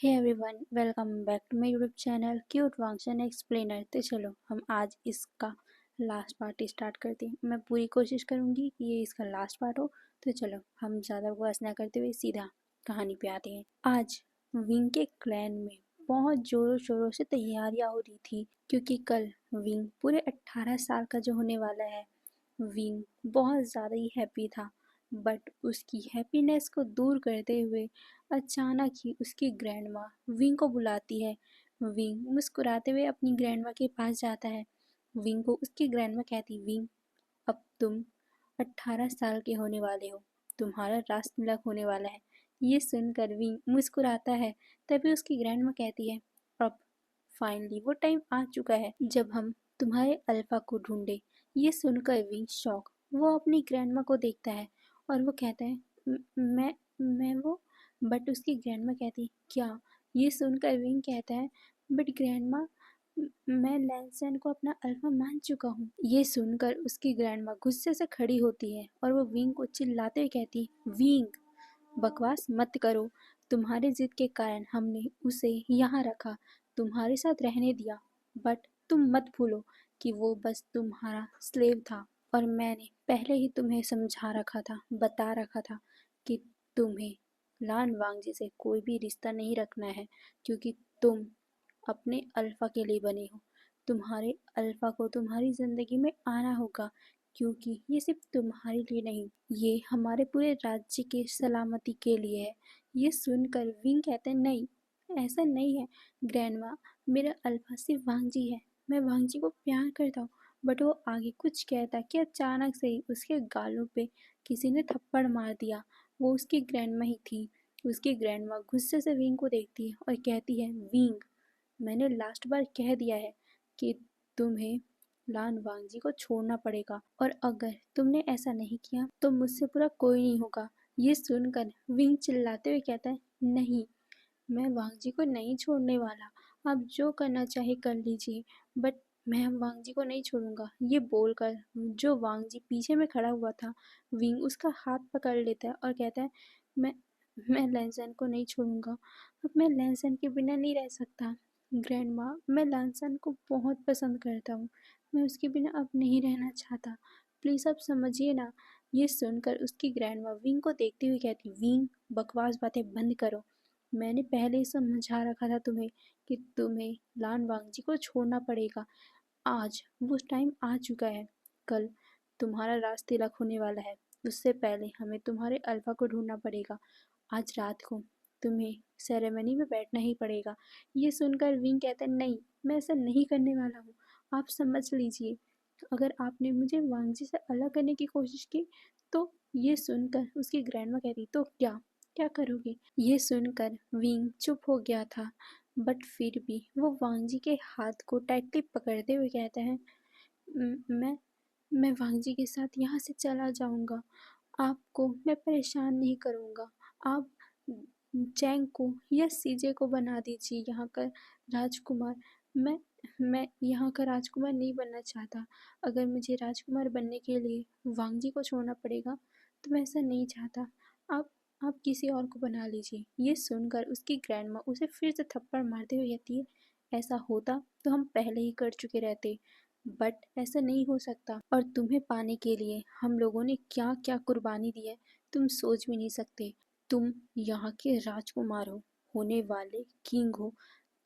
Hey everyone, welcome back to my YouTube channel cute function explainer. तो चलो हम आज इसका लास्ट पार्ट स्टार्ट करते हैं। मैं पूरी कोशिश करूंगी कि ये इसका लास्ट पार्ट हो। तो चलो हम ज़्यादा बकवास ना करते हुए सीधा कहानी पे आते हैं। आज विंग के क्लैन में बहुत ज़ोरों शोरों से तैयारियां हो रही थी, क्योंकि कल विंग पूरे 18 साल का जो होने वाला है। विंग बहुत ज़्यादा ही हैप्पी था, बट उसकी हैप्पीनेस को दूर करते हुए अचानक ही उसकी ग्रैंडमा विंग को बुलाती है। विंग मुस्कुराते हुए अपनी ग्रैंडमा के पास जाता है। विंग को उसकी ग्रैंडमा कहती, विंग अब तुम 18 साल के होने वाले हो, तुम्हारा रास तिलक होने वाला है। ये सुनकर विंग मुस्कुराता है। तभी उसकी ग्रैंडमा कहती है, अब फाइनली वो टाइम आ चुका है जब हम तुम्हारे अल्फा को ढूंढे। ये सुनकर विंग शॉक वो अपनी ग्रैंडमा को देखता है और वो कहता है, मैं वो। बट उसकी ग्रैंडमा कहती, क्या? ये सुनकर विंग कहता है, बट ग्रैंडमा, मैं लैंसन को अपना अल्फा मान चुका हूँ। ये सुनकर उसकी ग्रैंडमा गुस्से से खड़ी होती है और वो विंग को चिल्लाते हुए कहती, विंग बकवास मत करो। तुम्हारे जिद के कारण हमने उसे यहाँ रखा, तुम्हारे साथ रहने दिया, बट तुम मत भूलो कि वो बस तुम्हारा स्लेव था। और मैंने पहले ही तुम्हें समझा रखा था, बता रखा था कि तुम्हें लान वांगजी से कोई भी रिश्ता नहीं रखना है, क्योंकि तुम अपने अल्फा के लिए बने हो। तुम्हारे अल्फा को तुम्हारी ज़िंदगी में आना होगा, क्योंकि ये सिर्फ तुम्हारे लिए नहीं, ये हमारे पूरे राज्य के सलामती के लिए है। ये सुनकर विंग कहते हैं, नहीं, ऐसा नहीं है ग्रैंडमा, मेरा अल्फा सिर्फ वांगजी है, मैं वांगजी को प्यार करता हूँ। बट वो आगे कुछ कहता कि अचानक से ही उसके गालों पे किसी ने थप्पड़ मार दिया। वो उसकी ग्रैंडमा ही थी। उसकी ग्रैंडमा गुस्से से विंग को देखती है और कहती है, विंग, मैंने लास्ट बार कह दिया है कि तुम्हें लान वांगजी को छोड़ना पड़ेगा, और अगर तुमने ऐसा नहीं किया तो मुझसे पूरा कोई नहीं होगा। ये सुनकर विंग चिल्लाते हुए कहता है, नहीं, मैं वांगजी को नहीं छोड़ने वाला। आप जो करना चाहे कर लीजिए, बट मैं वांगजी को नहीं छोड़ूंगा। ये बोलकर जो वांगजी पीछे में खड़ा हुआ था, विंग उसका हाथ पकड़ लेता है और कहता है, मैं मैं लैंसन को नहीं छोड़ूंगा। अब मैं लैंसन के बिना नहीं रह सकता। ग्रैंडमा, मैं लैंसन को बहुत पसंद करता हूँ, मैं उसके बिना अब नहीं रहना चाहता। प्लीज़ आप समझिए ना। ये सुनकर उसकी ग्रैंडमा विंग को देखते हुए कहती, विंग बकवास बातें बंद करो। मैंने पहले ही समझा रखा था तुम्हें कि तुम्हें लान वांगजी को छोड़ना पड़ेगा। आज वो टाइम आ चुका है। कल तुम्हारा राज तिलक होने वाला है, उससे पहले हमें तुम्हारे अल्फा को ढूंढना पड़ेगा। आज रात को तुम्हें सेरेमनी में बैठना ही पड़ेगा। ये सुनकर विंग कहता है, नहीं, मैं ऐसा नहीं करने वाला हूँ। आप समझ लीजिए, अगर आपने मुझे वांगजी से अलग करने की कोशिश की तो। ये सुनकर उसकी ग्रैंडमा कहती, तो क्या क्या करोगे? ये सुनकर विंग चुप हो गया था, बट फिर भी वो वांगजी के हाथ को टाइटली पकड़ते हुए कहता है, मैं वांगजी के साथ यहाँ से चला जाऊँगा। आपको मैं परेशान नहीं करूँगा। आप चैंग को या सीजे को बना दीजिए यहाँ का राजकुमार। मैं यहाँ का राजकुमार नहीं बनना चाहता। अगर मुझे राजकुमार बनने के लिए वांगजी को छोड़ना पड़ेगा तो मैं ऐसा नहीं चाहता। आप किसी और को बना लीजिए। ये सुनकर उसकी ग्रैंडमा उसे फिर से थप्पड़ मारते हुए कहती है, ऐसा होता तो हम पहले ही कर चुके रहते, बट ऐसा नहीं हो सकता। और तुम्हें पाने के लिए हम लोगों ने क्या क्या कुर्बानी दी है, तुम सोच भी नहीं सकते। तुम यहाँ के राजकुमार हो, होने वाले किंग हो,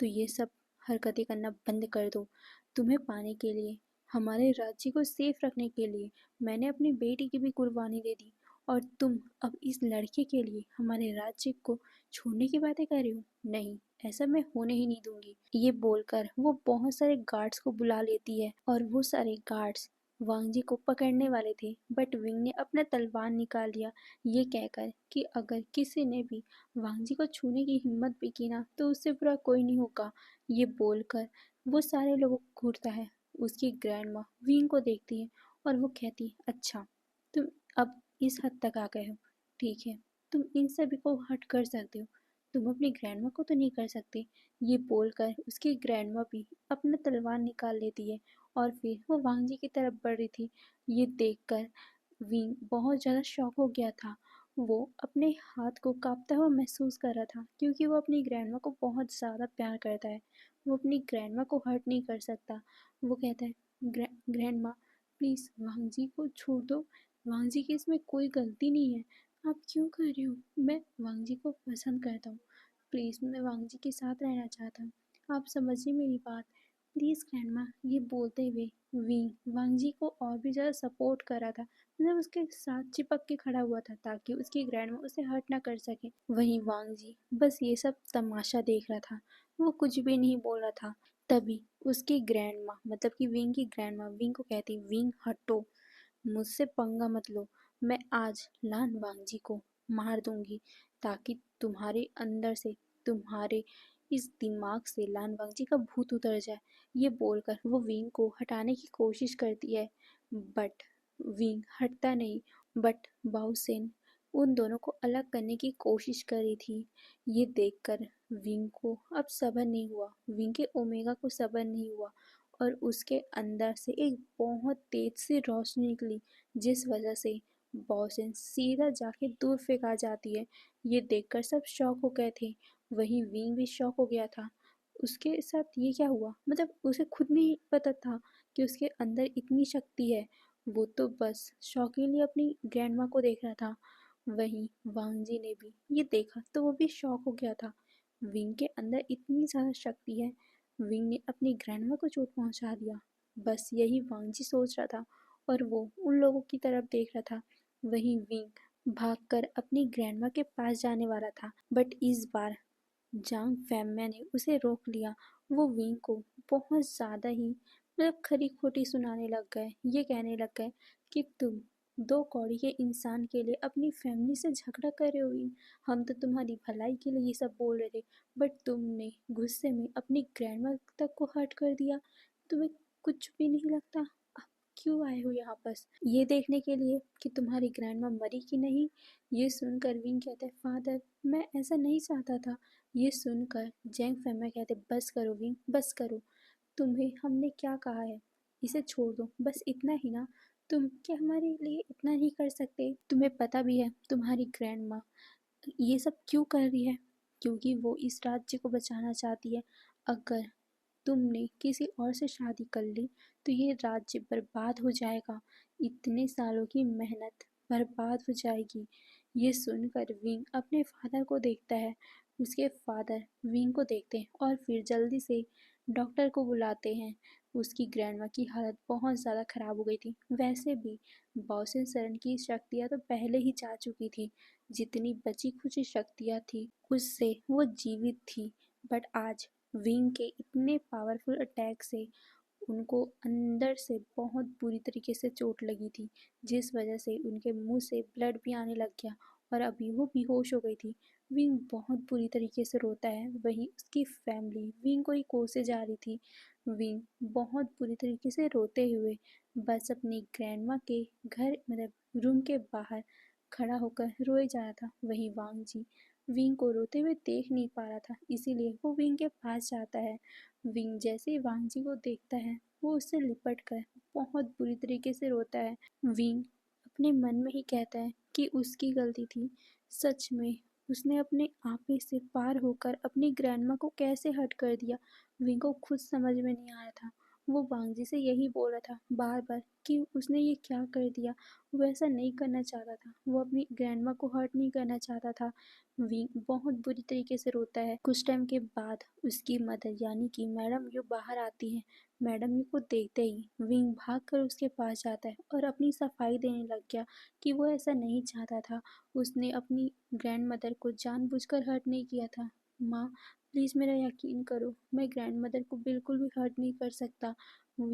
तो ये सब हरकतें करना बंद कर दो। तुम्हें पाने के लिए, हमारे राज्य को सेफ रखने के लिए मैंने अपनी बेटी की भी कुर्बानी दे दी, और तुम अब इस लड़के के लिए हमारे राज्य को छोड़ने की बातें कर रही हो? नहीं, ऐसा मैं होने ही नहीं दूंगी। ये बोलकर वो बहुत सारे गार्ड्स को बुला लेती है, और वो सारे गार्ड्स वांगजी को पकड़ने वाले थे, बट विंग ने अपना तलवार निकाल लिया, ये कहकर कि अगर किसी ने भी वांगजी को छूने की हिम्मत भी की ना तो उससे बुरा कोई नहीं होगा। ये बोलकर वो सारे लोगों को घूरता है। उसकी ग्रैंडमा विंग को देखती है और वो कहती, अच्छा, तुम अब इस हद तक आ गए हो, ठीक है, तुम इन सभी को हर्ट कर सकते हो, तुम अपनी ग्रैंडमा को तो नहीं कर सकते। ये बोलकर उसकी ग्रैंडमा भी अपना तलवार निकाल लेती है और फिर वो वांगजी की तरफ बढ़ रही थी। ये देखकर विंग बहुत ज़्यादा शॉक हो गया था वो अपने हाथ को काँपता हुआ महसूस कर रहा था क्योंकि वो अपनी ग्रैंडमा को बहुत ज़्यादा प्यार करता है। वो अपनी ग्रैंडमा को हर्ट नहीं कर सकता। वो कहता है, ग्रैंडमा प्लीज़ वांग जी को छोड़ दो। वांग जी की इसमें कोई गलती नहीं है। आप क्यों कर रही हो? मैं वांग जी को पसंद करता हूँ। प्लीज़ मैं वांग जी के साथ रहना चाहता हूँ। आप समझिए मेरी बात। Please grandma. ये बोलते हुए वांग जी को और भी ज़्यादा सपोर्ट कर रहा था। मतलब उसके साथ चिपक के खड़ा हुआ था ताकि उसकी ग्रैंडमा उसे हर्ट ना कर सके। वहीं वांग जी बस ये सब तमाशा देख रहा था। वो कुछ भी नहीं बोल रहा था। तभी उसकी ग्रैंडमा मतलब कि विंग की ग्रैंडमा विंग को कहती, विंग हटो, मुझसे पंगा मत लो। मैं आज लान वांगजी को मार दूंगी ताकि तुम्हारे अंदर से, तुम्हारे इस दिमाग से लान वांगजी का भूत उतर जाए। ये बोलकर वो विंग को हटाने की कोशिश करती है, बट विंग हटता नहीं। बट बाउसेन उन दोनों को अलग करने की कोशिश कर रही थी। ये देखकर विंग को अब सब्र नहीं हुआ। विंग के ओमेगा को सब्र नहीं हुआ और उसके अंदर से एक बहुत तेज सी रोशनी निकली, जिस वजह से बॉसन सीधा जाके दूर फेंका जाती है। ये देखकर सब शॉक हो गए थे। वहीं विंग भी शॉक हो गया था। उसके साथ ये क्या हुआ? मतलब उसे खुद नहीं पता था कि उसके अंदर इतनी शक्ति है। वो तो बस शॉकिंगली अपनी ग्रैंडमा को देख रहा था। वहीं वांग जी ने भी ये देखा तो वो भी शॉक हो गया था। विंग के अंदर इतनी ज़्यादा शक्ति है। विंग ने अपनी ग्रैंडमा को चोट पहुंचा दिया। बस यही वांग जी सोच रहा था और वो उन लोगों की तरफ देख रहा था। वहीं विंग भागकर अपनी ग्रैंडमा के पास जाने वाला था, बट इस बार जांग फैमिया ने उसे रोक लिया। वो विंग को बहुत ज़्यादा ही मतलब खरी खोटी सुनाने लग गए। ये कहने लग गए कि तुम दो कौड़ी के इंसान के लिए अपनी फैमिली से झगड़ा कर रहे हो विंग। हम तो तुम्हारी भलाई के लिए ये सब बोल रहे थे, बट तुमने गुस्से में अपनी ग्रैंडमा तक को हर्ट कर दिया। तुम्हें कुछ भी नहीं लगता? आप क्यों आए हो यहाँ पास? ये देखने के लिए कि तुम्हारी ग्रैंडमा मरी कि नहीं? ये सुनकर विंग कहते, फादर मैं ऐसा नहीं चाहता था। ये सुनकर जैंग फैमिया कहते, बस करो विंग, बस करो। तुम्हें हमने क्या कहा है? इसे छोड़ दो, बस इतना ही ना। तुम क्या हमारे लिए इतना नहीं कर सकते? तुम्हें पता भी है तुम्हारी ग्रैंड माँ ये सब क्यों कर रही है? क्योंकि वो इस राज्य को बचाना चाहती है। अगर तुमने किसी और से शादी कर ली तो ये राज्य बर्बाद हो जाएगा। इतने सालों की मेहनत बर्बाद हो जाएगी। ये सुनकर विंग अपने फादर को देखता है। उसके फादर विंग को देखते हैं और फिर जल्दी से डॉक्टर को बुलाते हैं। उसकी ग्रैंडमा की हालत बहुत ज़्यादा ख़राब हो गई थी। वैसे भी बॉसन सरन की शक्तियाँ तो पहले ही जा चुकी थी। जितनी बची खुची शक्तियाँ थी उससे वो जीवित थी, बट आज विंग के इतने पावरफुल अटैक से उनको अंदर से बहुत बुरी तरीके से चोट लगी थी, जिस वजह से उनके मुंह से ब्लड भी आने लग गया और अभी वो बेहोश हो गई थी। विंग बहुत बुरी तरीके से रोता है। वहीं उसकी फैमिली विंग को ही कोसे जा रही थी। विंग बहुत बुरी तरीके से रोते हुए बस अपनी ग्रैंडमा के घर मतलब रूम के बाहर खड़ा होकर रोए जा रहा था। वहीं वांग जी विंग को रोते हुए देख नहीं पा रहा था, इसीलिए वो विंग के पास जाता है। विंग जैसे ही वांग जी को देखता है वो उससे लिपट कर बहुत बुरी तरीके से रोता है। विंग अपने मन में ही कहता है कि उसकी गलती थी। सच में उसने अपने आपे से पार होकर अपनी ग्रैंडमा को कैसे हर्ट कर दिया। विंग को खुद समझ में नहीं आया था। वो वांग जी से यही बोल रहा था बार बार कि उसने ये क्या कर दिया। वो ऐसा नहीं करना चाहता था। वो अपनी ग्रैंडमा को हर्ट नहीं करना चाहता था। विंग बहुत बुरी तरीके से रोता है। कुछ टाइम के बाद उसकी मदर यानी कि मैडम यू बाहर आती है। मैडम यू को देखते ही विंग भागकर उसके पास जाता है और अपनी सफाई देने लग गया कि वो ऐसा नहीं चाहता था। उसने अपनी ग्रैंड मदर को जानबूझकर हर्ट नहीं किया था। माँ प्लीज़ मेरा यकीन करो, मैं ग्रैंड मदर को बिल्कुल भी हर्ट नहीं कर सकता।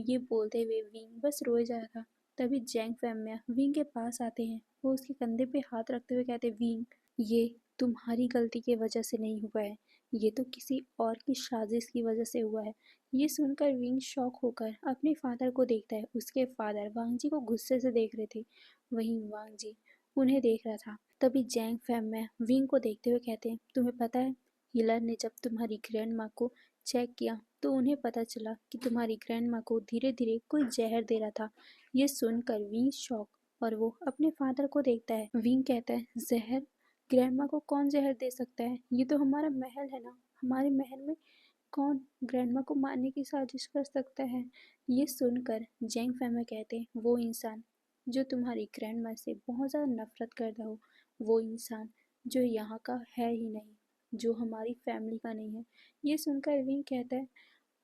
ये बोलते हुए विंग बस रोए जा रहा था। तभी जैंग फैमिया विंग के पास आते हैं। वो उसके कंधे पे हाथ रखते हुए कहते, विंग ये तुम्हारी गलती की वजह से नहीं हुआ है। ये तो किसी और की साजिश की वजह से हुआ है। ये सुनकर विंग शॉक होकर अपने फादर को देखता है। उसके फादर वांग जी को गुस्से से देख रहे थे। वहीं वांग जी उन्हें देख रहा था। तभी जैंग फैमिया विंग को देखते हुए कहते हैं, तुम्हें पता है हिलर ने जब तुम्हारी ग्रैंड माँ को चेक किया तो उन्हें पता चला कि तुम्हारी ग्रैंड माँ को धीरे धीरे कोई जहर दे रहा था। ये सुनकर विंग शॉक और वो अपने फादर को देखता है। विंग कहता है, जहर? ग्रैंडमा को कौन जहर दे सकता है? ये तो हमारा महल है ना, हमारे महल में कौन ग्रैंडमा को मारने की साजिश कर सकता है? ये सुनकर जैंग फैमा कहते हैं, वो इंसान जो तुम्हारी ग्रैंडमा से बहुत ज़्यादा नफरत करता हो, वो इंसान जो यहाँ का है ही नहीं, जो हमारी फैमिली का नहीं है। ये सुनकर विंग कहता है,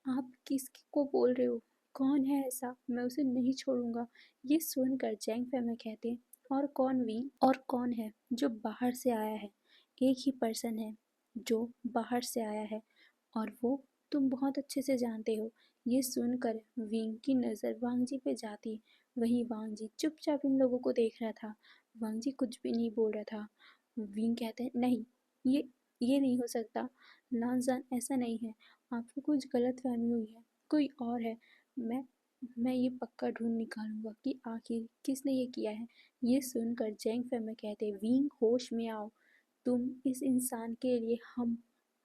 आप किसको बोल रहे हो? कौन है ऐसा? मैं उसे नहीं छोड़ूंगा। ये सुनकर जैंग फैमा कहते हैं, और कौन विंग? और कौन है जो बाहर से आया है? एक ही पर्सन है जो बाहर से आया है, और वो तुम बहुत अच्छे से जानते हो। ये सुनकर विंग की नज़र वांग जी पे जाती। वहीं वांग जी चुपचाप इन लोगों को देख रहा था। वांग जी कुछ भी नहीं बोल रहा था। विंग कहते हैं, नहीं, ये ये नहीं हो सकता। लांजान, ऐसा नहीं है, आपको कुछ गलत फहमी हुई है, कोई और है। मैं मैं ये पक्का ढूंढ निकालूंगा कि आखिर किसने ये किया है। ये सुनकर जैंग फैमा कहते, विंग होश में आओ। तुम इस इंसान के लिए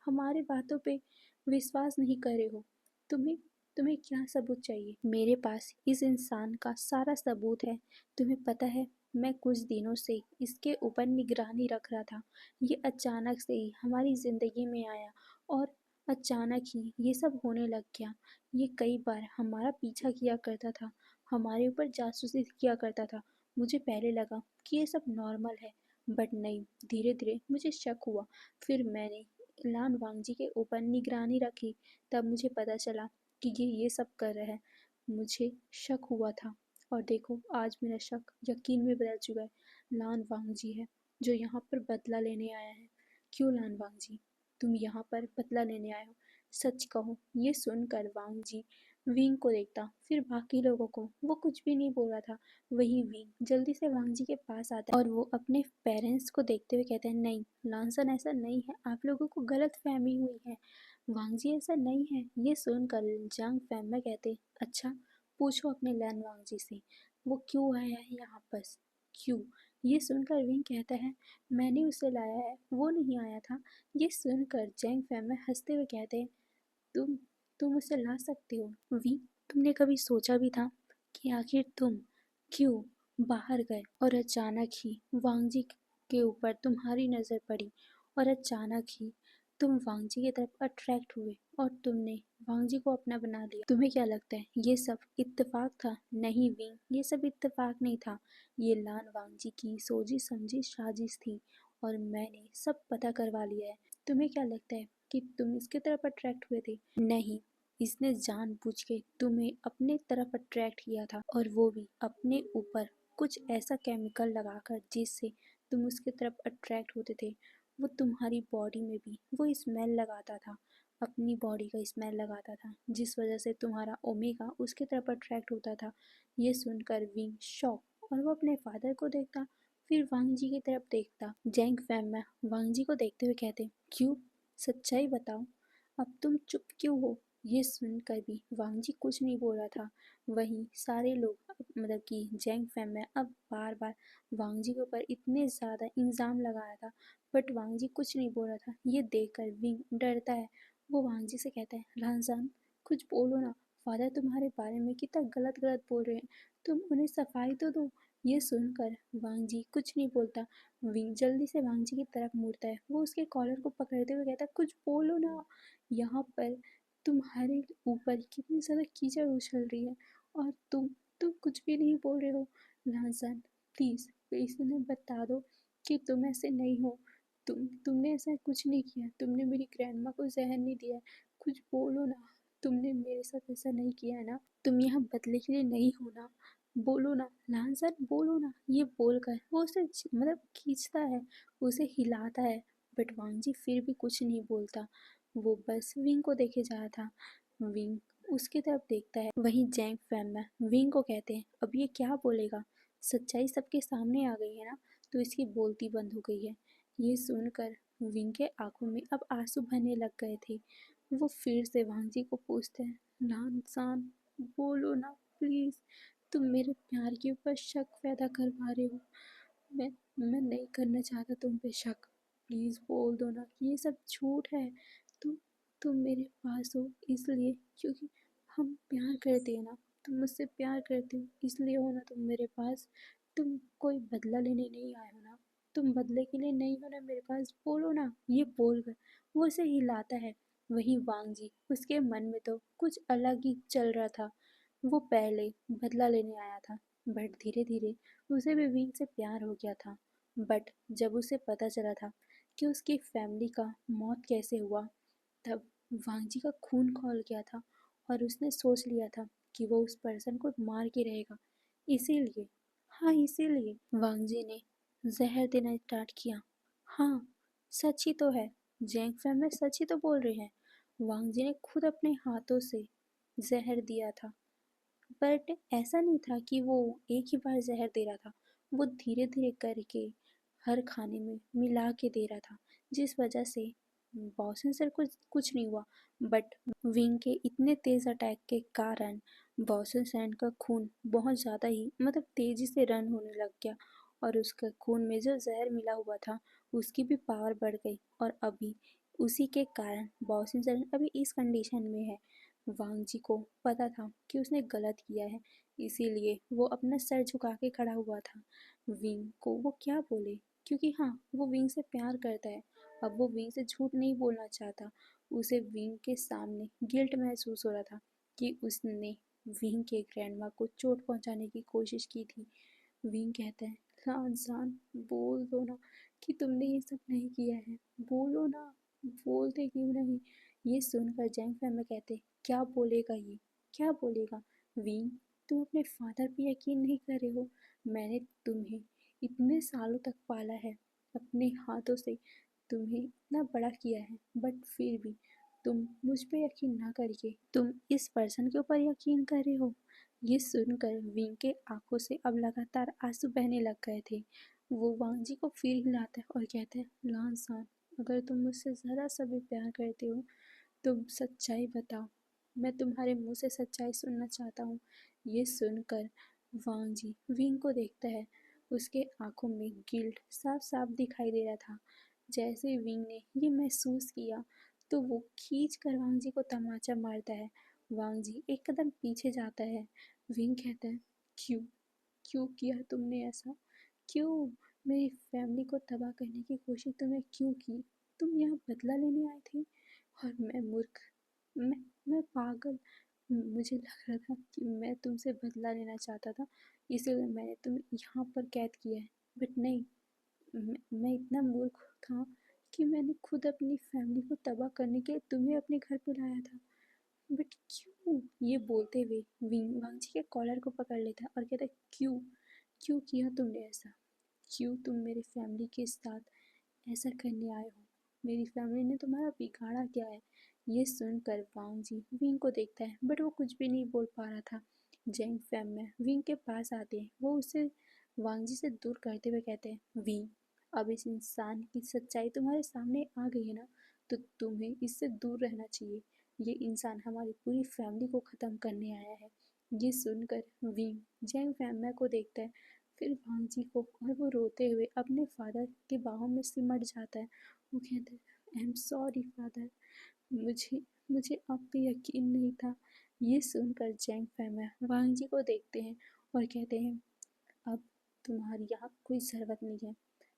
हमारे बातों पे विश्वास नहीं कर रहे हो। तुम्हें तुम्हें क्या सबूत चाहिए? मेरे पास इस इंसान का सारा सबूत है। तुम्हें पता है, मैं कुछ दिनों से इसके ऊपर निगरानी रख रहा था। ये अचानक से ही हमारी ज़िंदगी में आया और अचानक ही ये सब होने लग गया। ये कई बार हमारा पीछा किया करता था, हमारे ऊपर जासूसी किया करता था। मुझे पहले लगा कि ये सब नॉर्मल है, बट नहीं, धीरे धीरे मुझे शक हुआ। फिर मैंने लान वांगजी के ऊपर निगरानी रखी, तब मुझे पता चला कि ये सब कर रहा है। मुझे शक हुआ था, और देखो आज मेरा शक यकीन में बदल चुका है। लान वांगजी है जो यहाँ पर बदला लेने आया है। क्यों लान वांगजी, तुम यहाँ पर बदला लेने आए हो? सच कहो। ये सुनकर वांगजी विंग को देखता, फिर बाकी लोगों को। वो कुछ भी नहीं बोल रहा था। वही विंग जल्दी से वांगजी के पास आता है और वो अपने पेरेंट्स को देखते हुए कहते हैं, नहीं लांसन, ऐसा नहीं है, आप लोगों को गलत फहमी हुई है। वांगजी, ऐसा नहीं है। ये सुनकर जांग फैमा कहते, अच्छा, पूछो अपने लैन वांगजी से, वो क्यों आया है यहाँ पर? क्यों? ये सुनकर विंग कहता है, मैंने उसे लाया है, वो नहीं आया था। ये सुनकर जैंग फैमा हंसते हुए कहते हैं, तुम तुम उसे ला सकते हो। वी, तुमने कभी सोचा भी था कि आखिर तुम क्यों बाहर गए? और अचानक ही वांगजी के ऊपर तुम्हारी नज़र पड़ी, और अचानक ही तुम वांगजी की तरफ अट्रैक्ट हुए, और तुमने वांगजी को अपना बना लिया। तुम्हें क्या लगता है ये सब इत्तेफाक था? नहीं विंग, ये सब इत्तेफाक नहीं था। ये लान वांगजी की सोची समझी साजिश थी, और मैंने सब पता करवा लिया है। तुम्हें क्या लगता है कि तुम इसकी तरफ अट्रैक्ट हुए थे? नहीं, इसने जानबूझ के तुम्हें अपने तरफ अट्रैक्ट किया था, और वो भी अपने ऊपर कुछ ऐसा केमिकल लगाकर जिससे तुम उसकी तरफ अट्रैक्ट होते थे। वो तुम्हारी बॉडी में भी वो स्मेल लगाता था, अपनी बॉडी का स्मेल लगाता था, जिस वजह से तुम्हारा ओमेगा उसकी तरफ अट्रैक्ट होता था। ये सुनकर विंग शॉक, और वो अपने फादर को देखता, फिर वांग जी की तरफ देखता। जैंग फैमा वांग जी को देखते हुए कहते, क्यों? सच्चाई बताओ, अब तुम चुप क्यों हो? ये सुनकर भी वांग जी कुछ नहीं बोल रहा था। वहीं सारे लोग, मतलब कि जैंग फैमा अब बार बार वांग जी के ऊपर इतने ज़्यादा इल्ज़ाम लगा रहा था, बट वांग जी कुछ नहीं बोल रहा था। ये देखकर विंग डरता है। वो वांग जी से कहता है, रानजान, कुछ बोलो ना, फादर तुम्हारे बारे में कितना गलत गलत बोल रहे हैं, तुम उन्हें सफाई तो दो। ये सुनकर वांग जी कुछ नहीं बोलता। विंग जल्दी से वांग जी की तरफ मुड़ता है। वो उसके कॉलर को पकड़ते हुए कहता है, कुछ बोलो ना, यहाँ पर तुम्हारे ऊपर कितनी ज़्यादा कीचड़ उछल रही है, और तुम कुछ भी नहीं बोल रहे हो। रानजान, प्लीज़ उन्हें बता दो कि तुम ऐसे नहीं हो। तुमने ऐसा कुछ नहीं किया, तुमने मेरी ग्रैंडमा को जहर नहीं दिया है। कुछ बोलो ना, तुमने मेरे साथ ऐसा नहीं किया है ना? तुम यहाँ बदले के लिए नहीं हो ना? बोलो ना लांसर, बोलो ना। ये बोलकर वो उसे मतलब खींचता है, उसे हिलाता है, बट वांगजी फिर भी कुछ नहीं बोलता। वो बस विंग को देखे जा रहा था। विंग उसकी तरफ देखता है। वहीं जैंग फैमा विंग को कहते हैं, अब ये क्या बोलेगा? सच्चाई सबके सामने आ गई है ना, तो इसकी बोलती बंद हो गई है। ये सुनकर विंग के आंखों में अब आंसू बहने लग गए थे। वो फिर से वांगजी को पूछते हैं, लानसान, बोलो ना प्लीज़, तुम मेरे प्यार के ऊपर शक पैदा करवा रहे हो। मैं मैं नहीं करना चाहता तुम पे शक। प्लीज़ बोल दो ना कि ये सब झूठ है। तुम तुम मेरे पास हो इसलिए क्योंकि हम प्यार करते हैं ना, तुम मुझसे प्यार करते हो इसलिए हो ना तुम मेरे पास। तुम कोई बदला लेने नहीं आए हो ना, तुम बदले के लिए नहीं हो ना मेरे पास, बोलो ना। ये बोलकर वो उसे हिलाता है। वही वांग जी, उसके मन में तो कुछ अलग ही चल रहा था। वो पहले बदला लेने आया था, बट धीरे धीरे उसे भी विंग से प्यार हो गया था। बट जब उसे पता चला था कि उसकी फैमिली का मौत कैसे हुआ, तब वांग जी का खून खौल गया था और उसने सोच लिया था कि वो उस पर्सन को मार के रहेगा। इसीलिए, हाँ इसीलिए वांग जी ने जहर देना स्टार्ट किया। हाँ, सच ही तो है। जैंग फैमिली सच ही तो बोल रहे हैं। वांग जी ने खुद अपने हाथों से जहर दिया था। बट ऐसा नहीं था कि वो एक ही बार जहर दे रहा था, वो धीरे धीरे करके हर खाने में मिला के दे रहा था, जिस वजह से बॉसन सर कुछ कुछ नहीं हुआ। बट विंग के इतने तेज अटैक के कारण बॉसन सैंड का खून बहुत ज़्यादा ही मतलब तेजी से रन होने लग गया, और उसका खून में जो जहर मिला हुआ था उसकी भी पावर बढ़ गई, और अभी उसी के कारण बॉसन सर अभी इस कंडीशन में है। वांग जी को पता था कि उसने गलत किया है, इसीलिए वो अपना सर झुका के खड़ा हुआ था। विंग को वो क्या बोले, क्योंकि हाँ वो विंग से प्यार करता है। अब वो विंग से झूठ नहीं बोलना चाहता। उसे विंग के सामने गिल्ट महसूस हो रहा था कि उसने विंग के ग्रैंडमा को चोट पहुंचाने की कोशिश की थी। विंग कहता है, लानसान, बोल दो ना कि तुमने ये सब नहीं किया है, बोलो ना, बोलते क्यों नहीं। ये सुनकर जैंग फैमी कहते, क्या बोलेगा ये, क्या बोलेगा। विंग, तुम अपने फादर पे यकीन नहीं कर रहे हो। मैंने तुम्हें इतने सालों तक पाला है, अपने हाथों से तुम्हें इतना बड़ा किया है, बट फिर भी तुम मुझ पे यकीन ना करके तुम इस पर्सन के ऊपर यकीन कर रहे हो। ये सुनकर विंग के आंखों से अब लगातार आंसू बहने लग गए थे। वो वांग जी को फिर हिलाता है और कहता है, लानसान, अगर तुम मुझसे ज़रा सा भी प्यार करते हो तुम सच्चाई बताओ, मैं तुम्हारे मुंह से सच्चाई सुनना चाहता हूँ। ये सुनकर वांग जी विंग को देखता है। उसके आंखों में गिल्ट साफ साफ दिखाई दे रहा था। जैसे विंग ने ये महसूस किया तो वो खींच कर वांग जी को तमाचा मारता है। वांग जी एक कदम पीछे जाता है। विंग कहता है, क्यों, क्यों किया तुमने ऐसा, क्यों मेरी फैमिली को तबाह करने की कोशिश तुमने क्यों की। तुम यहाँ बदला लेने आए थे और मैं मूर्ख, मैं मैं पागल। मुझे लग रहा था कि मैं तुमसे बदला लेना चाहता था, इसीलिए मैंने तुम्हें यहाँ पर कैद किया है। बट नहीं, मैं इतना मूर्ख था कि मैंने खुद अपनी फैमिली को तबाह करने के लिए तुम्हें अपने घर पे लाया था। बट क्यों, ये बोलते हुए विंग वांग जी के कॉलर को पकड़ लेता है और कहता है, क्यों, क्यों किया तुमने ऐसा, क्यों तुम मेरी फैमिली के साथ ऐसा करने आए हो, मेरी फैमिली ने तुम्हारा बिगाड़ा क्या है। ये सुनकर वांग जी विंग को देखता है, बट वो कुछ भी नहीं बोल पा रहा था। जैंग फैम में विंग के पास आते हैं, वो उसे वांग जी से दूर करते हुए कहते हैं, विंग, अब इस इंसान की सच्चाई तुम्हारे सामने आ गई है ना, तो तुम्हें इससे दूर रहना चाहिए। ये इंसान हमारी पूरी फैमिली को ख़त्म करने आया है। ये सुनकर विंग जैंग फैमिली को देखता है, फिर वांग जी को, और वो रोते हुए अपने फादर के बाहों में सिमट जाता है। वो कहता है, आई एम सॉरी फादर, मुझे मुझे आप पे यकीन नहीं था। ये सुनकर जैंग फैमिली वांग जी को देखते हैं और कहते हैं, अब तुम्हारी यहाँ कोई ज़रूरत नहीं है,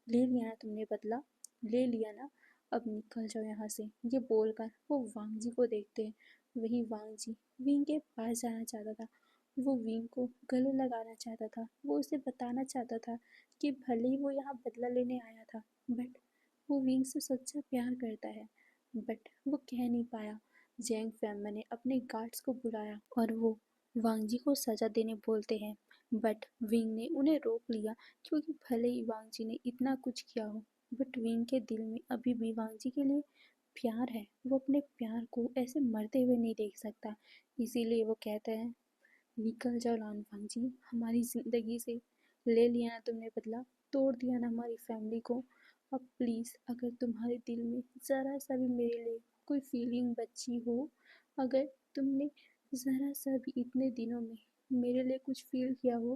ले लिया ना तुमने बदला, ले लिया ना, अब निकल जाओ यहाँ से। ये बोलकर वो वांग जी को देखते हैं। वही वांग जी विंग के पास जाना चाहता था। वो विंग को गले लगाना चाहता था, वो उसे बताना चाहता था कि भले ही वो यहाँ बदला लेने आया था, बट वो विंग से सच्चा प्यार करता है। बट वो कह नहीं पाया। जैंग फैमिली ने अपने गार्ड्स को बुलाया और वो वांग जी को सजा देने बोलते हैं, बट विंग ने उन्हें रोक लिया, क्योंकि भले ही वांग जी ने इतना कुछ किया हो, बट विंग के दिल में अभी भी वांग जी के लिए प्यार है। वो अपने प्यार को ऐसे मरते हुए नहीं देख सकता। इसीलिए वो कहता है, निकल जाओ लानफांग जी हमारी ज़िंदगी से, ले लिया ना तुमने बदला, तोड़ दिया ना हमारी फैमिली को। अब प्लीज़, अगर तुम्हारे दिल में ज़रा सा भी मेरे लिए कोई फीलिंग बची हो, अगर तुमने ज़रा सा भी इतने दिनों में मेरे लिए कुछ फील किया हो,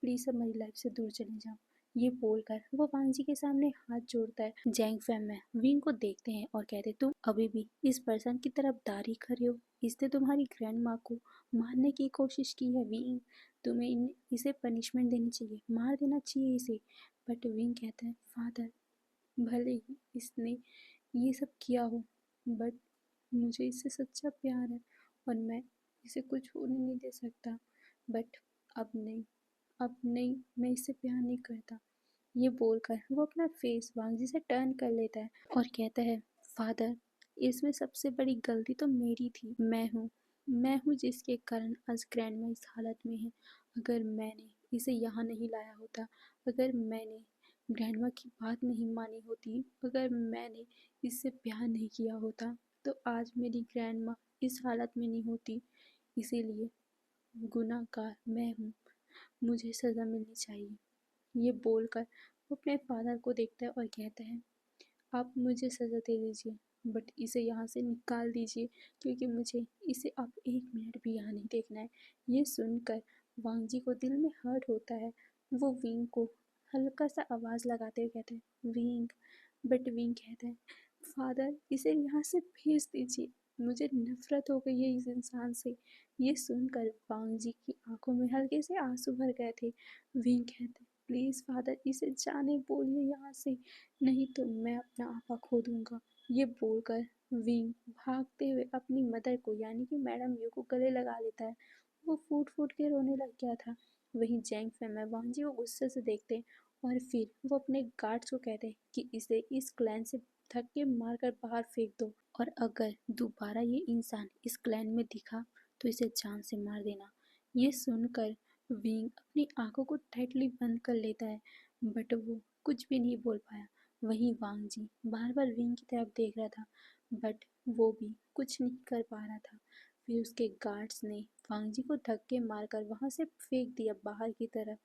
प्लीज़ अब मेरी लाइफ से दूर चले जाओ। ये बोलकर वो वांग जी के सामने हाथ जोड़ता है। जैंग फैमिली विंग को देखते हैं और कहते तुम अभी भी इस पर्सन की तरफ दारी कर रहे हो, इसने तुम्हारी ग्रैंड माँ को मारने की कोशिश की है। विंग तुम्हें इसे पनिशमेंट देनी चाहिए, मार देना चाहिए इसे। बट विंग कहता है फादर भले ही इसने ये सब किया हो, बट मुझे इससे सच्चा प्यार है और मैं इसे कुछ होने नहीं दे सकता। बट अब नहीं, अब नहीं, मैं इससे प्यार नहीं करता। ये बोलकर वो अपना फेस वांगजी से टर्न कर लेता है और कहता है फादर इसमें सबसे बड़ी गलती तो मेरी थी। मैं हूँ जिसके कारण आज ग्रैंडमा इस हालत में है। अगर मैंने इसे यहाँ नहीं लाया होता, अगर मैंने ग्रैंडमा की बात नहीं मानी होती, अगर मैंने इससे प्यार नहीं किया होता, तो आज मेरी ग्रैंडमा इस हालत में नहीं होती। इसीलिए गुनाहगार मैं हूँ, मुझे सज़ा मिलनी चाहिए। ये बोलकर वो अपने फादर को देखता है और कहता है आप मुझे सज़ा दे दीजिए, बट इसे यहाँ से निकाल दीजिए, क्योंकि मुझे इसे अब 1 मिनट भी यहाँ नहीं देखना है। ये सुनकर वांग जी को दिल में हर्ट होता है। वो विंग को हल्का सा आवाज़ लगाते हुए कहते हैं विंग। बट विंग कहता है फादर इसे यहाँ से भेज दीजिए, मुझे नफरत हो गई है इस इंसान से। ये सुनकर वांग जी की आंखों में हल्के से आंसू भर गए थे। विंग कहते प्लीज़ फादर इसे जाने बोलिए यहाँ से, नहीं तो मैं अपना आपा खो दूंगा। ये बोलकर विंग भागते हुए अपनी मदर को यानी कि मैडम यू को गले लगा लेता है। वो फूट फूट के रोने लग गया था। वहीं जैंग फैमिली वांग जी को गुस्से से देखते हैं और फिर वो अपने गार्ड्स को कहते हैं कि इसे इस क्लैन से धक्के मारकर बाहर फेंक दो, और अगर दोबारा ये इंसान इस क्लैन में दिखा तो इसे जान से मार देना। ये सुनकर विंग अपनी आंखों को टाइटली बंद कर लेता है, बट वो कुछ भी नहीं बोल पाया। वहीं वांग जी बार बार विंग की तरफ देख रहा था, बट वो भी कुछ नहीं कर पा रहा था। फिर उसके गार्ड्स ने वांग जी को धक्के मारकर वहां से फेंक दिया बाहर की तरफ।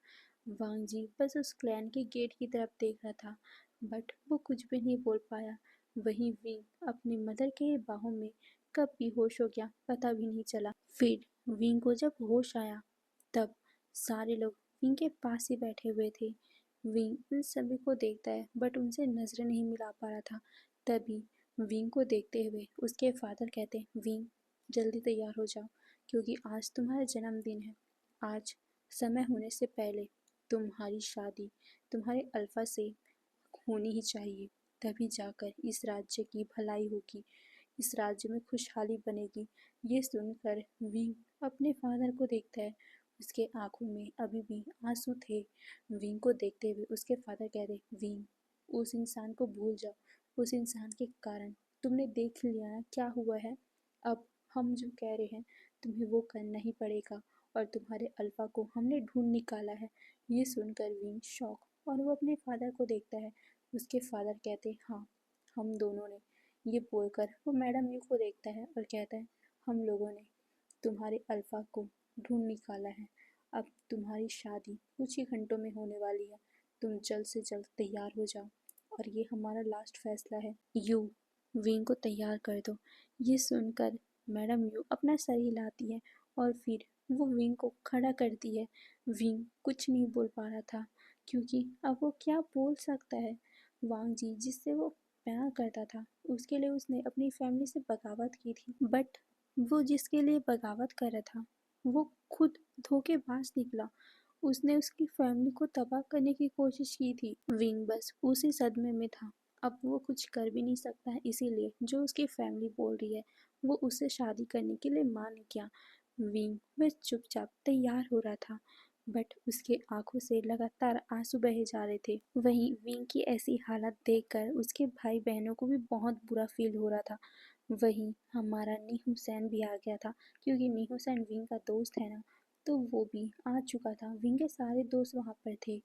वांग जी बस उस क्लैन के गेट की तरफ देख रहा था, बट वो कुछ भी नहीं बोल पाया। वहीं विंग अपनी मदर के बाहों में कब बेहोश हो गया पता भी नहीं चला। फिर विंग को जब होश आया तब सारे लोग विंग के पास ही बैठे हुए थे। विंग उन सभी को देखता है बट उनसे नजरें नहीं मिला पा रहा था। तभी विंग को देखते हुए उसके फादर कहते विंग जल्दी तैयार हो जाओ, क्योंकि आज तुम्हारा जन्मदिन है। आज समय होने से पहले तुम्हारी शादी तुम्हारे अल्फा से होनी ही चाहिए, तभी जाकर इस राज्य की भलाई होगी, इस राज्य में खुशहाली बनेगी। ये सुनकर विंग अपने फादर को देखता है। उसके आंखों में अभी भी आंसू थे। विंग को देखते हुए उसके फादर कह रहे विंग उस इंसान को भूल जाओ, उस इंसान के कारण तुमने देख लिया ना क्या हुआ है। अब हम जो कह रहे हैं तुम्हें वो करना ही पड़ेगा, और तुम्हारे अल्फा को हमने ढूंढ निकाला है। ये सुनकर विंग शॉक और वो अपने फादर को देखता है। उसके फादर कहते हाँ, हम दोनों ने। ये बोलकर वो मैडम यू को देखता है और कहता है हम लोगों ने तुम्हारे अल्फा को ढूंढ निकाला है। अब तुम्हारी शादी कुछ ही घंटों में होने वाली है, तुम जल्द से जल्द तैयार हो जाओ, और ये हमारा लास्ट फैसला है। यू विंग को तैयार कर दो। ये सुनकर मैडम यू अपना सर हिलाती है और फिर वो विंग को खड़ा करती है। विंग कुछ नहीं बोल पा रहा था, क्योंकि अब वो क्या बोल सकता है। वांग जी जिससे वो प्यार करता था उसके लिए उसने अपनी फैमिली से बगावत की थी, बट वो जिसके लिए बगावत कर रहा था वो खुद धोखेबाज निकला। उसने उसकी फैमिली को तबाह करने की कोशिश की थी। विंग बस उसी सदमे में था। अब वो कुछ कर भी नहीं सकता है, इसीलिए जो उसकी फैमिली बोल रही है वो उससे शादी करने के लिए मान गया। विंग बस चुपचाप तैयार हो रहा था, बट उसके आंखों से लगातार आंसू बहे जा रहे थे। वहीं विंग की ऐसी हालत देखकर उसके भाई बहनों को भी बहुत बुरा फील हो रहा था। वहीं हमारा नीहू सैन भी आ गया था, क्योंकि नीहू सैन विंग का दोस्त है ना, तो वो भी आ चुका था। विंग के सारे दोस्त वहाँ पर थे।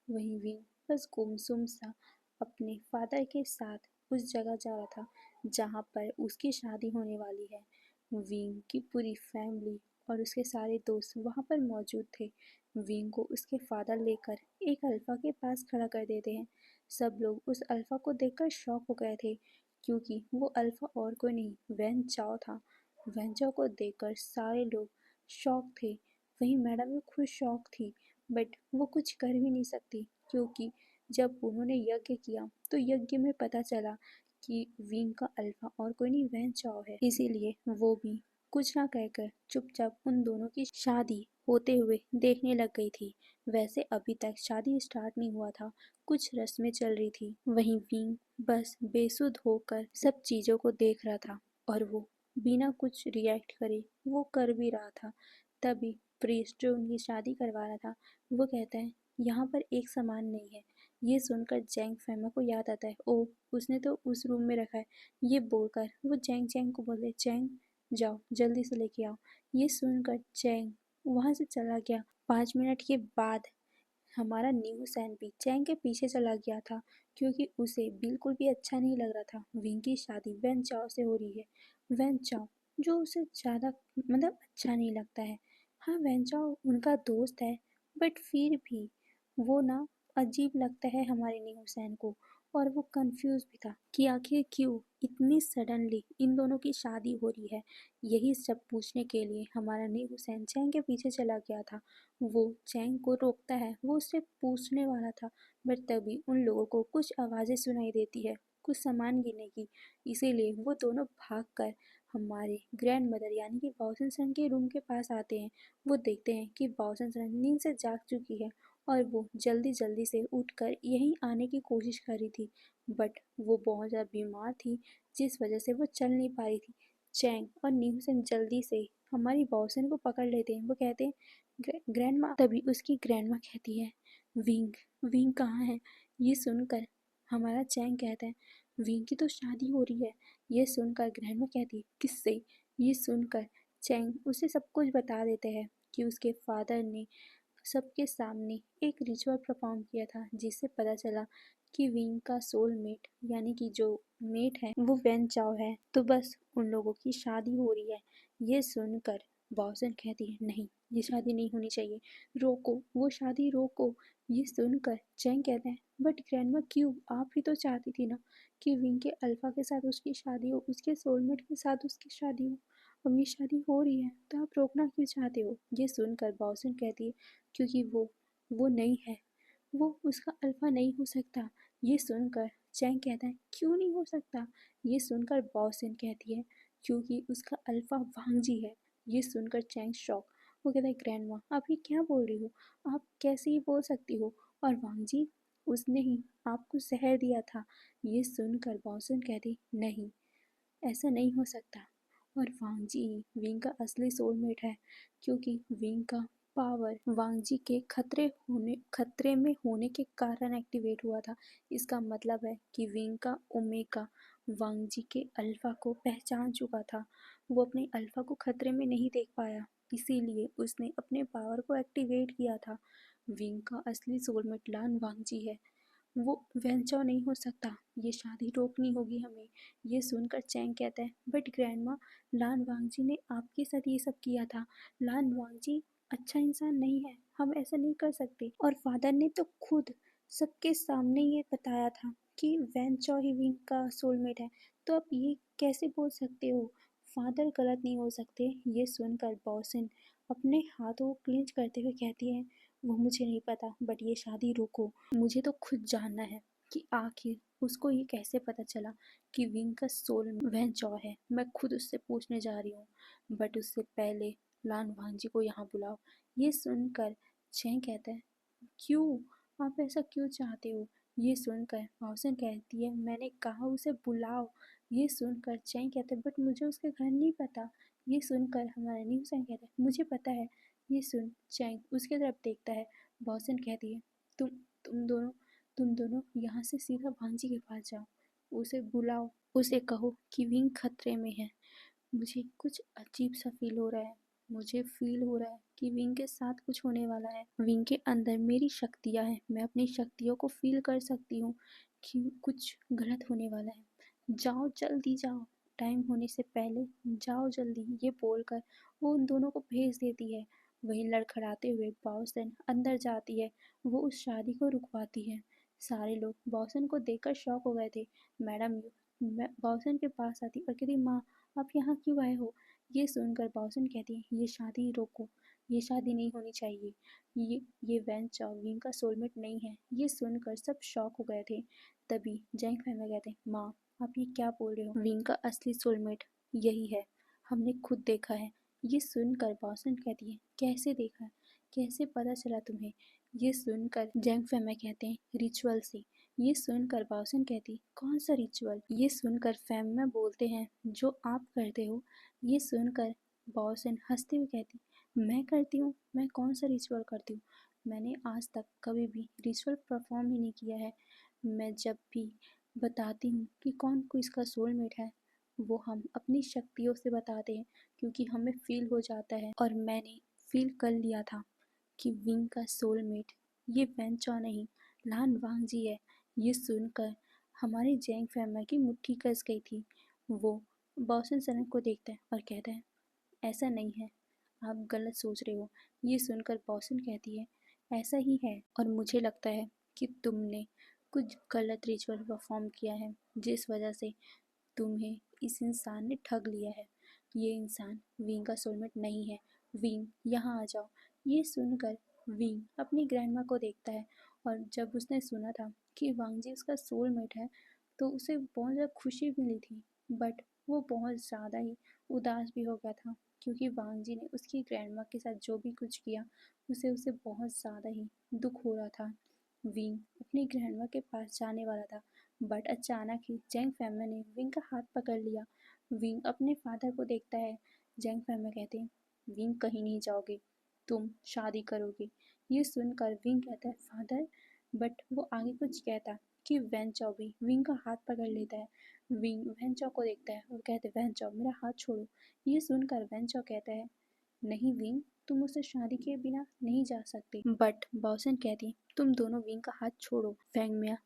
वहीं विंग बस गुमसुम सा अपने फादर के साथ उस जगह जा रहा था जहाँ पर उसकी शादी होने वाली है। विंग की पूरी फैमिली और उसके सारे दोस्त वहाँ पर मौजूद थे। विंग को उसके फादर लेकर एक अल्फा के पास खड़ा कर देते हैं। सब लोग उस अल्फा को देखकर शॉक हो गए थे, क्योंकि वो अल्फा और कोई नहीं वैन चाओ था। वैन चाओ को देखकर सारे लोग शॉक थे। वहीं मैडम भी खुद शॉक थी, बट वो कुछ कर भी नहीं सकती। क्योंकि जब उन्होंने यज्ञ किया तो यज्ञ में पता चला कि विंग का अल्फा और कोई नहीं वैन चाओ है, इसीलिए वो भी कुछ ना कहकर चुपचाप उन दोनों की शादी होते हुए देखने लग गई थी। वैसे अभी तक शादी स्टार्ट नहीं हुआ था, कुछ रस्में चल रही थी। वहीं विंग बस बेसुध होकर सब चीजों को देख रहा था और वो बिना कुछ रिएक्ट करे वो कर भी रहा था। तभी प्रीस्ट जो उनकी शादी करवा रहा था वो कहता है यहाँ पर एक सामान नहीं है। ये सुनकर जैंग फैमा को याद आता है, ओ उसने तो उस रूम में रखा है। ये बोलकर वो जैंग जैंग को बोले, जैंग जाओ जल्दी से लेके आओ। ये सुनकर जैंग वहां से चला गया। 5 मिनट के बाद हमारा न्यू सैन भी चैंग के पीछे चला गया था क्योंकि उसे बिल्कुल भी अच्छा नहीं लग रहा था। विंग की शादी वैन चाओ से हो रही है। वैन चाओ जो उसे ज़्यादा अच्छा नहीं लगता है। हाँ वैन चाओ उनका दोस्त है बट फिर भी वो ना अजीब लगता है हमारे न्यू सैन को। और वो कंफ्यूज भी था कि आखिर क्यों इतनी सडनली इन दोनों की शादी हो रही है। यही सब पूछने के लिए हमारा न्यू सैन चैंग के पीछे चला गया था। वो चैंग को रोकता है, वो उससे पूछने वाला था बट तभी उन लोगों को कुछ आवाज़ें सुनाई देती है, कुछ सामान गिरने की। इसीलिए वो दोनों भागकर हमारे ग्रैंड मदर यानी कि बाओसन सन के रूम के पास आते हैं। वो देखते हैं कि बाओसन सन नींद से जाग चुकी है और वो जल्दी जल्दी से उठकर यहीं आने की कोशिश कर रही थी बट वो बहुत ज़्यादा बीमार थी जिस वजह से वो चल नहीं पा रही थी। चैंग और न्यूसन जल्दी से हमारी बाओसन को पकड़ लेते हैं। वो कहते हैं ग्रैंड माँ। तभी उसकी ग्रैंड माँ कहती है विंग, विंग कहाँ है। ये सुनकर हमारा चैंग कहता है विंग की तो शादी हो रही है। ये सुनकर ग्रैंड माँ कहती है किससे। ये सुनकर चैंग उसे सब कुछ बता देते हैं कि उसके फादर ने सबके सामने एक रिचुअल परफॉर्म किया था जिससे पता चला कि विंग का सोलमेट यानी कि जो मेट है वो वेन चाओ है। तो बस उन लोगों की शादी हो रही है। ये सुनकर बॉसन कहती है नहीं ये शादी नहीं होनी चाहिए, रोको वो शादी रोको। ये सुनकर चैंग कहते हैं बट ग्रैंडमा क्यों, आप ही तो चाहती थी ना कि विंग के अल्फा के साथ उसकी शादी हो, उसके सोलमेट के साथ उसकी शादी हो। अब ये शादी हो रही है तो आप रोकना क्यों चाहते हो। ये सुनकर बॉसन कहती है क्योंकि वो नहीं है, वो उसका अल्फा नहीं हो सकता। ये सुनकर चैंग कहता है क्यों नहीं हो सकता। ये सुनकर बॉसन कहती है क्योंकि उसका अल्फा वांगजी है। ये सुनकर चैंग शॉक। वो कहता है ग्रैंड माँ आप ये क्या बोल रही हो, आप कैसे ये बोल सकती हो। और वांगजी उसने ही आपको जहर दिया था। ये सुनकर बॉसन कहती नहीं ऐसा नहीं हो सकता। और वांगजी विंग का असली सोलमेट है क्योंकि विंग का पावर वांगजी के खतरे में होने के कारण एक्टिवेट हुआ था। इसका मतलब है कि विंग का ओमेगा वांगजी के अल्फा को पहचान चुका था। वो अपने अल्फा को खतरे में नहीं देख पाया, इसीलिए उसने अपने पावर को एक्टिवेट किया था। विंग का असली सोलमेट लान वांगजी है, वो वेंचर नहीं हो सकता। ये शादी रोकनी होगी हमें। ये सुनकर चैंग कहता है बट ग्रैंडमा लान वांगजी ने आपके साथ ये सब किया था। लान वांगजी अच्छा इंसान नहीं है, हम ऐसा नहीं कर सकते। और फादर ने तो खुद सबके सामने ये बताया था कि वेंचर ही विंग का सोलमेट है, तो आप ये कैसे बोल सकते हो। फादर गलत नहीं हो सकते। ये सुनकर बॉसन अपने हाथों को क्लिंच करते हुए कहती है वो मुझे नहीं पता बट ये शादी रोको। मुझे तो खुद जानना है कि आखिर उसको ये कैसे पता चला कि विंग का सोल वह जॉ है। मैं खुद उससे पूछने जा रही हूँ बट उससे पहले लान वांगजी को यहाँ बुलाओ। ये सुनकर चैंग कहता है क्यों, आप ऐसा क्यों चाहते हो। ये सुनकर मौसन कहती है मैंने कहा उसे बुलाओ। ये सुनकर चैंग कहता है बट मुझे उसके घर नहीं पता। ये सुनकर हमारा न्यू सैंग कहता है मुझे पता है। ये सुन चैंग उसके तरफ देखता है। बॉसन कहती है तुम तुम दोनों तुम दोनों यहाँ से सीधा भांजी के पास जाओ, उसे बुलाओ, उसे कहो कि विंग खतरे में है। मुझे कुछ अजीब सा फील हो रहा है। मुझे फील हो रहा है कि विंग के साथ कुछ होने वाला है। विंग के अंदर मेरी शक्तियाँ हैं, मैं अपनी शक्तियों को फील कर सकती हूँ कि कुछ गलत होने वाला है। जाओ जल्दी जाओ, टाइम होने से पहले जाओ जल्दी। ये बोलकर वो उन दोनों को भेज देती है। वहीं लड़खड़ाते हुए बॉसन अंदर जाती है। वो उस शादी को रुकवाती है। सारे लोग बॉसन को देखकर शॉक हो गए थे। मैडम मैं बॉसन के पास आती और कहती माँ आप यहाँ क्यों आए हो। ये सुनकर बॉसन कहती है ये शादी रोको। ये शादी नहीं होनी चाहिए। ये वैन चाओ विंग का सोलमेट नहीं है। ये सुनकर सब शॉक हो गए थे। तभी जैंग फैमिली कहते हैं, माँ आप ये क्या बोल रहे हो? विंग का असली सोलमेट यही है, हमने खुद देखा है। ये सुनकर बॉसन कहती है, कैसे देखा? कैसे पता चला तुम्हें? ये सुनकर जैंग फैमिली कहते हैं, रिचुअल से। ये सुनकर बॉसन कहती, कौन सा रिचुअल? ये सुनकर फैमिली बोलते हैं, जो आप करते हो। ये सुनकर बॉसन हंसते हुए कहती, मैं करती हूँ? मैं कौन सा रिचुअल करती हूँ? मैंने आज तक कभी भी रिचुअल परफॉर्म ही नहीं किया है। मैं जब भी बताती हूँ कि कौन किसका सोलमेट है, वो हम अपनी शक्तियों से बताते हैं, क्योंकि हमें फील हो जाता है। और मैंने फील कर लिया था कि विंग का सोलमेट ये वेंचौ नहीं, लान वांगजी है। ये सुनकर हमारी जैंग फैमिली की मुट्ठी कस गई थी। वो बॉसन सनक को देखता है और कहता है, ऐसा नहीं है, आप गलत सोच रहे हो। ये सुनकर बॉसन कहती है, ऐसा ही है, और मुझे लगता है कि तुमने कुछ गलत रिचुअल परफॉर्म किया है, जिस वजह से तुम्हें इस इंसान ने ठग लिया है। ये इंसान विंग का सोलमेट नहीं है। विंग यहाँ आ जाओ। ये सुनकर विंग अपनी ग्रैंडमा को देखता है, और जब उसने सुना था कि वांगजी उसका सोलमेट है, तो उसे बहुत ज़्यादा खुशी मिली थी। बट वो बहुत ज़्यादा ही उदास भी हो गया था, क्योंकि वांगजी ने उसकी ग्रैंडमा के साथ जो भी कुछ किया, उसे बहुत ज़्यादा ही दुख हो रहा था। विंग अपनी ग्रैंडमा के पास जाने वाला था, बट अचानक ही जैंग फैमिली ने विंग का हाथ पकड़ लिया। विंग अपने फादर को देखता है। जैंग फैमिली कहते हैं, विंग कहीं नहीं जाओगे, तुम शादी करोगे। ये सुनकर विंग कहता है, फादर, बट वो आगे कुछ कहता कि वैनचाओ भी विंग का हाथ पकड़ लेता है। विंग वैनचाओ को देखता है और कहते हैं, वैनचाओ मेरा हाथ छोड़ो। ये सुनकर वैनचाओ कहता है, नहीं विंग, तुम उससे शादी किए बिना नहीं जा सकते। बट बॉसन कहती, तुम दोनों विंग का हाथ छोड़ो। फैंग मिया,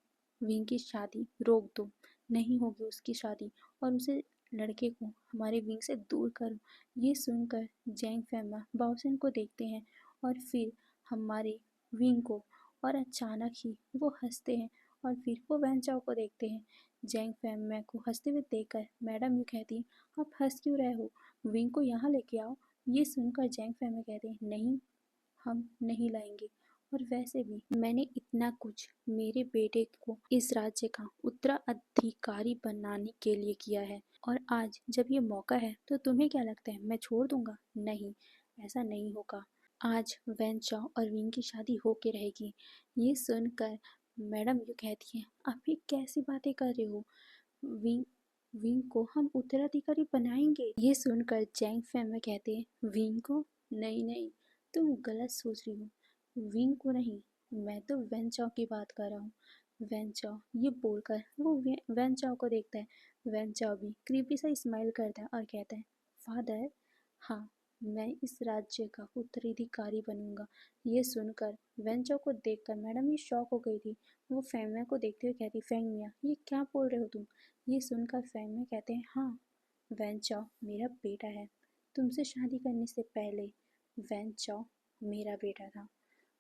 विंग की शादी रोक दो, नहीं होगी उसकी शादी, और उसे लड़के को हमारे विंग से दूर करो। ये सुनकर जैंग फैमा बॉसन को देखते हैं और फिर हमारे विंग को, और अचानक ही वो हंसते हैं और फिर वो वैनचाओ को देखते हैं। जैंग फैमा को हंसते हुए देखकर मैडम यू कहती, आप हंस क्यों रहे हो? विंग को यहाँ लेके आओ। ये सुनकर जैंग फैमा कहते हैं, नहीं, हम नहीं लाएंगे, और वैसे भी मैंने इतना कुछ मेरे बेटे को इस राज्य का उत्तराधिकारी बनाने के लिए किया है, और आज जब ये मौका है तो तुम्हें क्या लगता है मैं छोड़ दूंगा? नहीं, ऐसा नहीं होगा। आज वैन चाओ और विंग की शादी होके रहेगी। ये सुनकर मैडम यू कहती है, आप ये कैसी बातें कर रहे हो? विंग विंग को हम उत्तराधिकारी बनाएंगे। ये सुनकर जैंग फैमा कहते हैं, विंग को? नहीं नहीं, तुम गलत सोच रही हो। विंग को नहीं, मैं तो वेनचाओ की बात कर रहा हूँ। वेनचाओ, ये बोलकर वो वेनचाओ को देखता है। वेनचाओ भी क्रीपी सा स्माइल करता है और कहता है, फादर, हाँ, मैं इस राज्य का उत्तराधिकारी बनूंगा। ये सुनकर वेनचाओ को देखकर मैडम ये शॉक हो गई थी। वो फैमिया को देखते हुए कहती, फैमिया ये क्या बोल रहे हो तुम? ये सुनकर फैमिया कहते हैं, हाँ, वेनचाओ मेरा बेटा है। तुमसे शादी करने से पहले वैनचाओ मेरा बेटा था।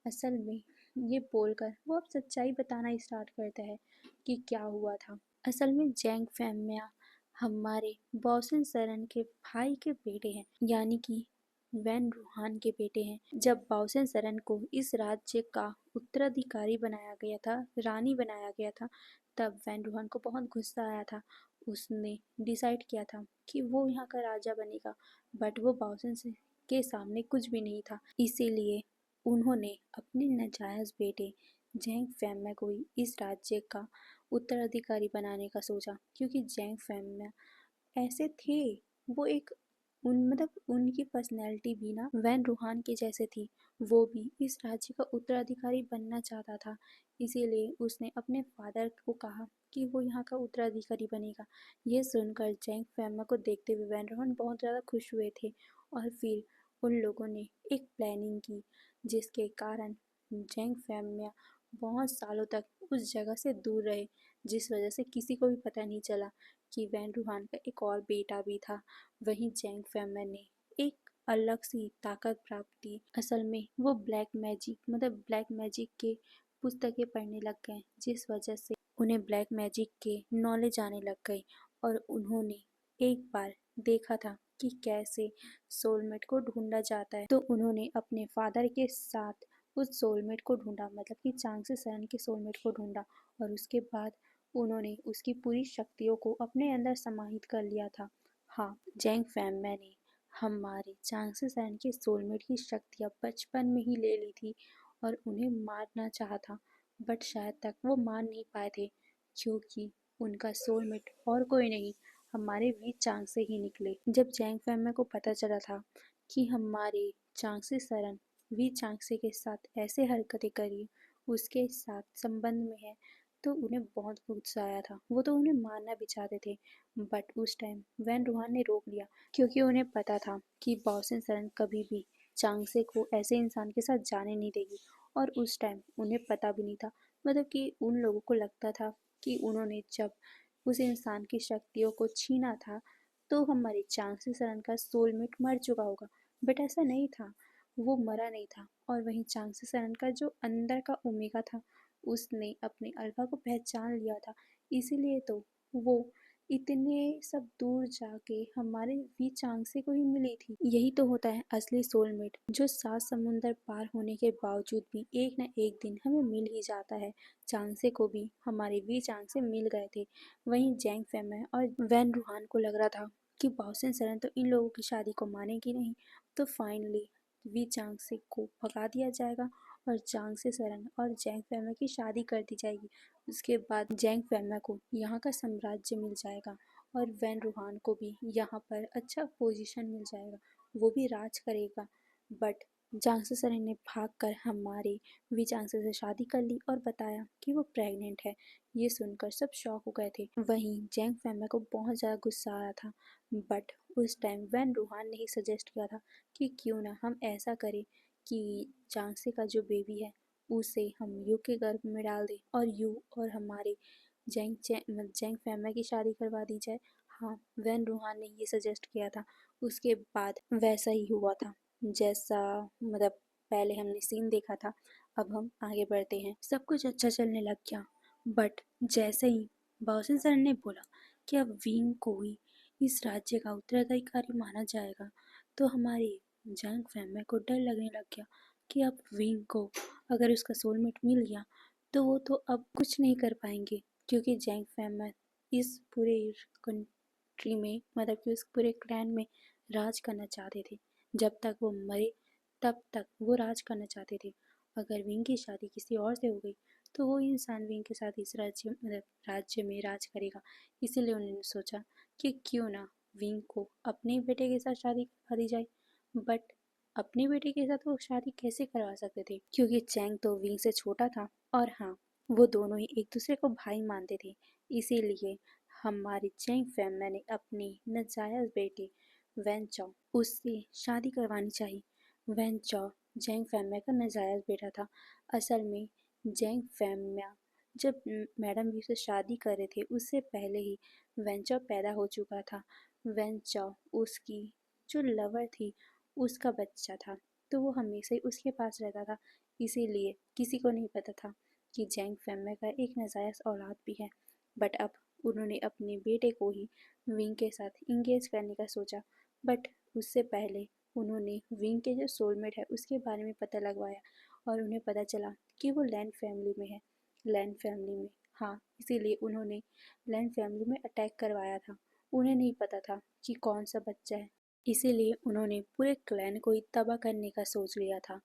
असल में, ये बोलकर वो अब सच्चाई बताना स्टार्ट करता है कि क्या हुआ था। असल में जैंग फैमिया हमारे बॉसन सरन के भाई के बेटे हैं, यानी कि वैन रूहान के बेटे हैं। जब बॉसन सरन को इस राज्य का उत्तराधिकारी बनाया गया था, रानी बनाया गया था, तब वैन रूहान को बहुत गुस्सा आया था। उसने डिसाइड किया था कि वो यहाँ का राजा बनेगा, बट वो बॉसन से के सामने कुछ भी नहीं था। इसीलिए उन्होंने अपने नाजायज बेटे जैंग फैमिया को ही इस राज्य का उत्तराधिकारी बनाने का सोचा, क्योंकि जैंग फैमिया ऐसे थे, वो एक उनकी पर्सनैलिटी भी ना वैन रूहान के जैसे थी। वो भी इस राज्य का उत्तराधिकारी बनना चाहता था। इसीलिए उसने अपने फादर को कहा कि वो यहाँ का उत्तराधिकारी बनेगा। ये सुनकर जैंग फैमिया को देखते हुए वैन रूहान बहुत ज़्यादा खुश हुए थे, और फिर उन लोगों ने एक प्लानिंग की, जिसके कारण जैंग फैमिया बहुत सालों तक उस जगह से दूर रहे, जिस वजह से किसी को भी पता नहीं चला कि वैन रूहान का एक और बेटा भी था। वहीं जैंग फैमिया ने एक अलग सी ताकत प्राप्त की। असल में वो ब्लैक मैजिक के पुस्तकें पढ़ने लग गए, जिस वजह से उन्हें ब्लैक मैजिक के नॉलेज आने लग गई, और उन्होंने एक बार देखा था कि कैसे सोलमेट को ढूंढा जाता है। तो उन्होंने अपने फादर के साथ उस सोलमेट को ढूंढा, मतलब कि चांगसे सरन के सोलमेट को ढूंढा, और उसके बाद उन्होंने उसकी पूरी शक्तियों को अपने अंदर समाहित कर लिया था। हाँ, जैंग फैमिली ने हमारे चांगसे सरन के सोलमेट की शक्तियाँ बचपन में ही ले ली थी और उन्हें मारना चाहा था, बट शायद तक वो मार नहीं पाए थे क्योंकि उनका सोलमेट और कोई नहीं, हमारे वी चांग से ही निकले। जब जैंग फैमिली को पता चला था कि हमारे चांगसे सरन वी चांगसे के साथ ऐसे हरकतें करी, उसके साथ संबंध में है, तो उन्हें बहुत गुस्सा आया था। वो तो उन्हें मारना भी चाहते थे, बट उस टाइम वैन रूहान ने रोक लिया क्योंकि उन्हें पता था कि बॉसन सरन कभी भी चांगसे को ऐसे इंसान के साथ जाने नहीं देगी। और उस टाइम उन्हें पता भी नहीं था, मतलब कि उन लोगों को लगता था कि उन्होंने जब उस इंसान की शक्तियों को छीना था तो हमारे चांगसे सरन का सोलमेट मर चुका होगा, बट ऐसा नहीं था। वो मरा नहीं था। और वहीं चांगसे सरन का जो अंदर का ओमेगा था, उसने अपने अल्फा को पहचान लिया था, इसीलिए तो वो इतने सब दूर जाके हमारे वी चांगसे को ही मिली थी। यही तो होता है असली सोलमेट, जो 7 समुंदर पार होने के बावजूद भी एक न एक दिन हमें मिल ही जाता है। चांगसे को भी हमारे वी चांगसे मिल गए थे। वहीं जैंग फैमे और वैन रूहान को लग रहा था कि बॉसन सरन तो इन लोगों की शादी को मानेगी नहीं, तो फाइनली वी चांगसे को भगा दिया जाएगा और चांगसे सरन और जैंग फैमे की शादी कर दी जाएगी। उसके बाद जैंग फैमा को यहाँ का साम्राज्य मिल जाएगा और वैन रूहान को भी यहाँ पर अच्छा पोजीशन मिल जाएगा, वो भी राज करेगा। बट चांगसे सरन ने भागकर हमारे वी चांगसे से शादी कर ली और बताया कि वो प्रेग्नेंट है। ये सुनकर सब शॉक हो गए थे। वहीं जैंग फैमा को बहुत ज़्यादा गुस्सा आ रहा था, बट उस टाइम वैन रूहान ने ही सजेस्ट किया था कि क्यों ना हम ऐसा करें कि चांगसे का जो बेबी है उसे हम यू के गर्भ में डाल दें और यू और हमारे जैंग फैमा की शादी करवा दी जाए। हाँ, वैन रूहान ने ये सजेस्ट किया था। उसके बाद वैसा ही हुआ था जैसा, मतलब पहले हमने सीन देखा था। अब हम आगे बढ़ते हैं। सब कुछ अच्छा चलने लग गया, बट जैसे ही बॉसन सर ने बोला कि अब विंग को ही इस राज्य का उत्तराधिकारी माना जाएगा, तो हमारे जैंग फैमिली को डर लगने लग गया कि अब विंग को अगर उसका सोलमेट मिल गया तो वो तो अब कुछ नहीं कर पाएंगे, क्योंकि जैंग फैमिली इस पूरे कंट्री में, मतलब कि उस पूरे क्लैन में राज करना चाहते थे। जब तक वो मरे तब तक वो राज करना चाहते थे। अगर विंग की शादी किसी और से हो गई तो वो इंसान विंग के साथ इस राज्य, मतलब राज्य में राज करेगा। इसीलिए उन्होंने सोचा कि क्यों ना विंग को अपने बेटे के साथ शादी करवा दी जाए। बट अपने बेटे के साथ वो शादी कैसे करवा सकते थे, क्योंकि चैंग तो विंग से छोटा था और हाँ, वो दोनों ही एक दूसरे को भाई मानते थे। इसीलिए हमारी चैंग फैमिली ने अपने नाजायज बेटे वैन चाओ उससे शादी करवानी चाहिए। वैन चाओ जैंग फैमिली का नाजायज बेटा था। असल में जैंग फैमिली जब मैडम वी से शादी कर रहे थे उससे पहले ही वैन चाओ पैदा हो चुका था। वैन चाओ उसकी जो लवर थी उसका बच्चा था, तो वो हमेशा ही उसके पास रहता था। इसीलिए किसी को नहीं पता था कि जैंग फैमिली का एक नाजायज औलाद भी है। बट अब उन्होंने अपने बेटे को ही विंग के साथ इंगेज करने का सोचा। बट उससे पहले उन्होंने विंग के जो सोलमेट है उसके बारे में पता लगवाया और उन्हें पता चला कि वो लैंड फैमिली में है। लैंड फैमिली में, हाँ, इसीलिए उन्होंने लैंड फैमिली में अटैक करवाया था। उन्हें नहीं पता था कि कौन सा बच्चा है, इसीलिए उन्होंने पूरे क्लैन को ही तबाह करने का सोच लिया था।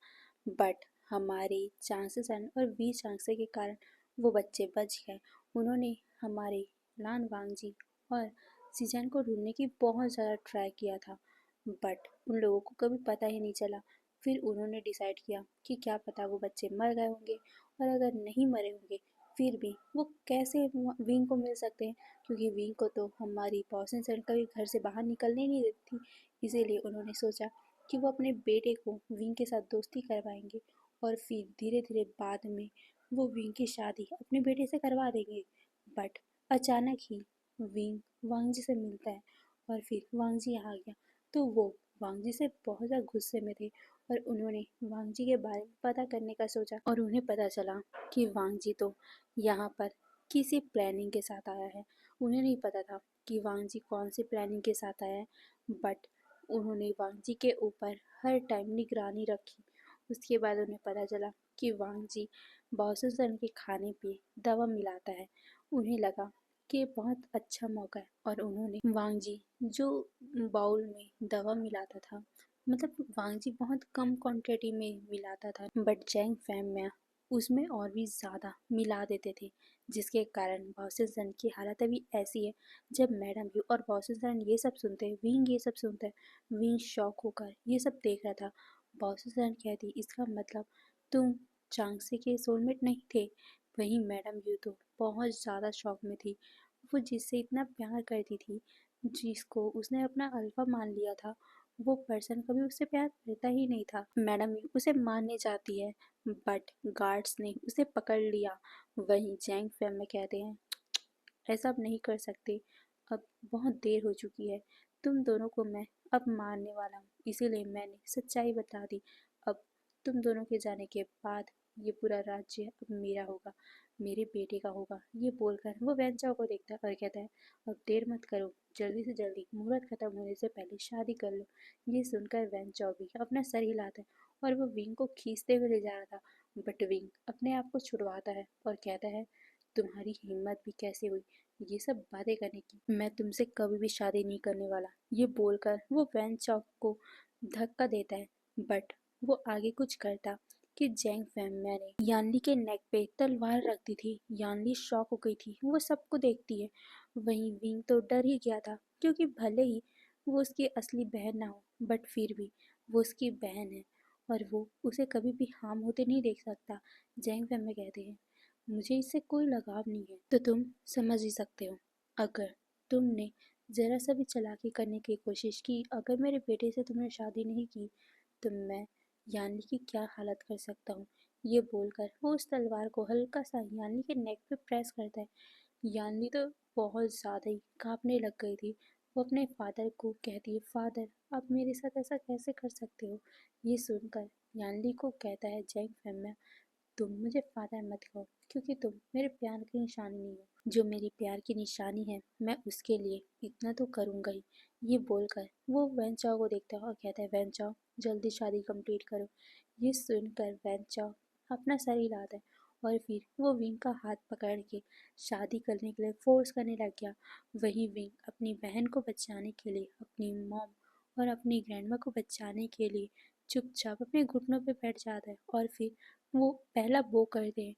बट हमारे चांसेस और वी चांसे के कारण वो बच्चे बच गए। उन्होंने हमारे लान वांगजी और सीजन को ढूंढने की बहुत ज़्यादा ट्राई किया था, बट उन लोगों को कभी पता ही नहीं चला। फिर उन्होंने डिसाइड किया कि क्या पता वो बच्चे मर गए होंगे, और अगर नहीं मरे होंगे फिर भी वो कैसे विंग को मिल सकते हैं, क्योंकि विंग को तो हमारी पॉसन सेंट कभी घर से बाहर निकलने नहीं देती थी। इसीलिए उन्होंने सोचा कि वो अपने बेटे को विंग के साथ दोस्ती करवाएंगे और फिर धीरे धीरे बाद में वो विंग की शादी अपने बेटे से करवा देंगे। बट अचानक ही विंग वांगजी से मिलता है और फिर वांगजी आ गया, तो वो वांगजी से बहुत ज़्यादा गुस्से में थे और उन्होंने वांगजी के बारे में पता करने का सोचा और उन्हें पता चला कि वांगजी तो यहाँ पर किसी प्लानिंग के साथ आया है। उन्हें नहीं पता था कि वांगजी कौन सी प्लानिंग के साथ आया है, बट उन्होंने वांग जी के ऊपर हर टाइम निगरानी रखी। उसके बाद उन्हें पता चला कि वांग जी बॉसेसन के खाने पे दवा मिलाता है। उन्हें लगा कि ये बहुत अच्छा मौका है और उन्होंने वांग जी जो बाउल में दवा मिलाता था, मतलब वांग जी बहुत कम क्वांटिटी में मिलाता था, बट जैंग फैमिया उसमें और भी ज़्यादा मिला देते थे, जिसके कारण बॉसेसन की हालत अभी ऐसी है। जब मैडम यू और बॉसेसन ये सब सुनते हैं, विंग ये सब सुनते हैं, विंग शॉक होकर ये सब देख रहा था। बॉसेसन कहती, इसका मतलब तुम चांगसे के सोलमेट नहीं थे। वहीं मैडम यू तो बहुत ज़्यादा शॉक में थी। वो जिससे इतना प्यार करती थी, जिसको उसने अपना अल्फा मान लिया था, वो पर्सन कभी उससे प्यार करता ही नहीं था। मैडम यू उसे मारने जाती है, बट गार्ड्स ने उसे पकड़ लिया। वहीं जैंग फैम में कहते हैं, ऐसा अब नहीं कर सकते, अब बहुत देर हो चुकी है, तुम दोनों को मैं अब मारने वाला हूँ, इसीलिए मैंने सच्चाई बता दी। अब तुम दोनों के जाने के बाद ये पूरा राज्य अब मेरा होगा, मेरे बेटे का होगा। ये बोलकर वो वैन चाओ को देखता है और कहता है, अब देर मत करो, जल्दी से जल्दी मुहूर्त खत्म होने से पहले शादी कर लो। ये सुनकर वैन चाओ भी अपना सर हिलाता है और वो विंग को खींचते हुए ले जा रहा था, बट विंग अपने आप को छुड़वाता है और कहता है, तुम्हारी हिम्मत भी कैसे हुई ये सब बातें करने की, मैं तुमसे कभी भी शादी नहीं करने वाला। ये बोलकर वो वैन चौक को धक्का देता है, बट वो आगे कुछ करता कि जैंग फैमिया ने यानली के नेक पे तलवार रख दी थी। यानली शॉक हो गई थी, वो सबको देखती है। वहीं विंग तो डर ही गया था, क्योंकि भले ही वो उसकी असली बहन ना हो, बट फिर भी वो उसकी बहन है और वो उसे कभी भी हार्म होते नहीं देख सकता। जैंग फैमिया कहते हैं, मुझे इससे कोई लगाव नहीं है, तो तुम समझ ही सकते हो, अगर तुमने ज़रा सा भी चालाकी करने की कोशिश की, अगर मेरे बेटे से तुमने शादी नहीं की, तो मैं यान्नी की क्या हालत कर सकता हूँ। ये बोलकर वो उस तलवार को हल्का सा यान्नी के नेक पे प्रेस करता है। यान्नी तो बहुत ज़्यादा ही कांपने लग गई थी। वो अपने फादर को कहती है, फादर आप मेरे साथ ऐसा कैसे कर सकते हो। ये सुनकर यान्नी को कहता है जैंग फैमिया, तुम मुझे फादर मत कहो, क्योंकि तुम मेरे प्यार की निशानी नहीं हो। जो मेरी प्यार की निशानी है, मैं उसके लिए इतना तो करूँगा ही। ये बोलकर वो वैन चाओ को देखता है और कहता है, वैन चाओ जल्दी शादी कंप्लीट करो। ये सुनकर वैन चाओ अपना सर हिलाता है और फिर वो विंग का हाथ पकड़ के शादी करने के लिए फोर्स करने लग गया। वहीं विंग अपनी बहन को बचाने के लिए, अपनी मॉम और अपनी ग्रैंडमा को बचाने के लिए चुपचाप अपने घुटनों पे बैठ जाता है और फिर वो पहला वो करते हैं,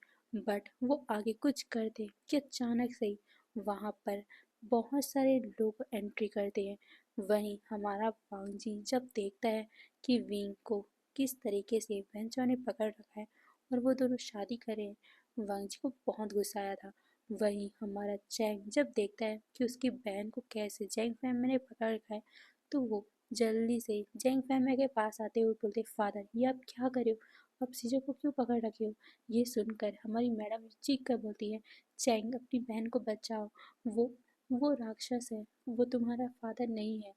बट वो आगे कुछ करते कि अचानक से ही वहाँ पर बहुत सारे लोग एंट्री करते हैं। वहीं हमारा वांग जी जब देखता है कि विंग को किस तरीके से वेंचो ने पकड़ रखा है और वो दोनों शादी करें, वांग जी को बहुत गुस्सा आया था। वहीं हमारा चैंग जब देखता है कि उसकी बहन को कैसे जैंग फैमिली ने पकड़ रखा है, तो वो जल्दी से जैंग फैमिली के पास आते हुए बोलते, फादर ये आप क्या करे हो, अब सीजो को क्यों पकड़ रखे हो। ये सुनकर हमारी मैडम चीख कर बोलती है, चैंग अपनी बहन को बचाओ, वो वो राक्षस है, वो तुम्हारा फादर नहीं है,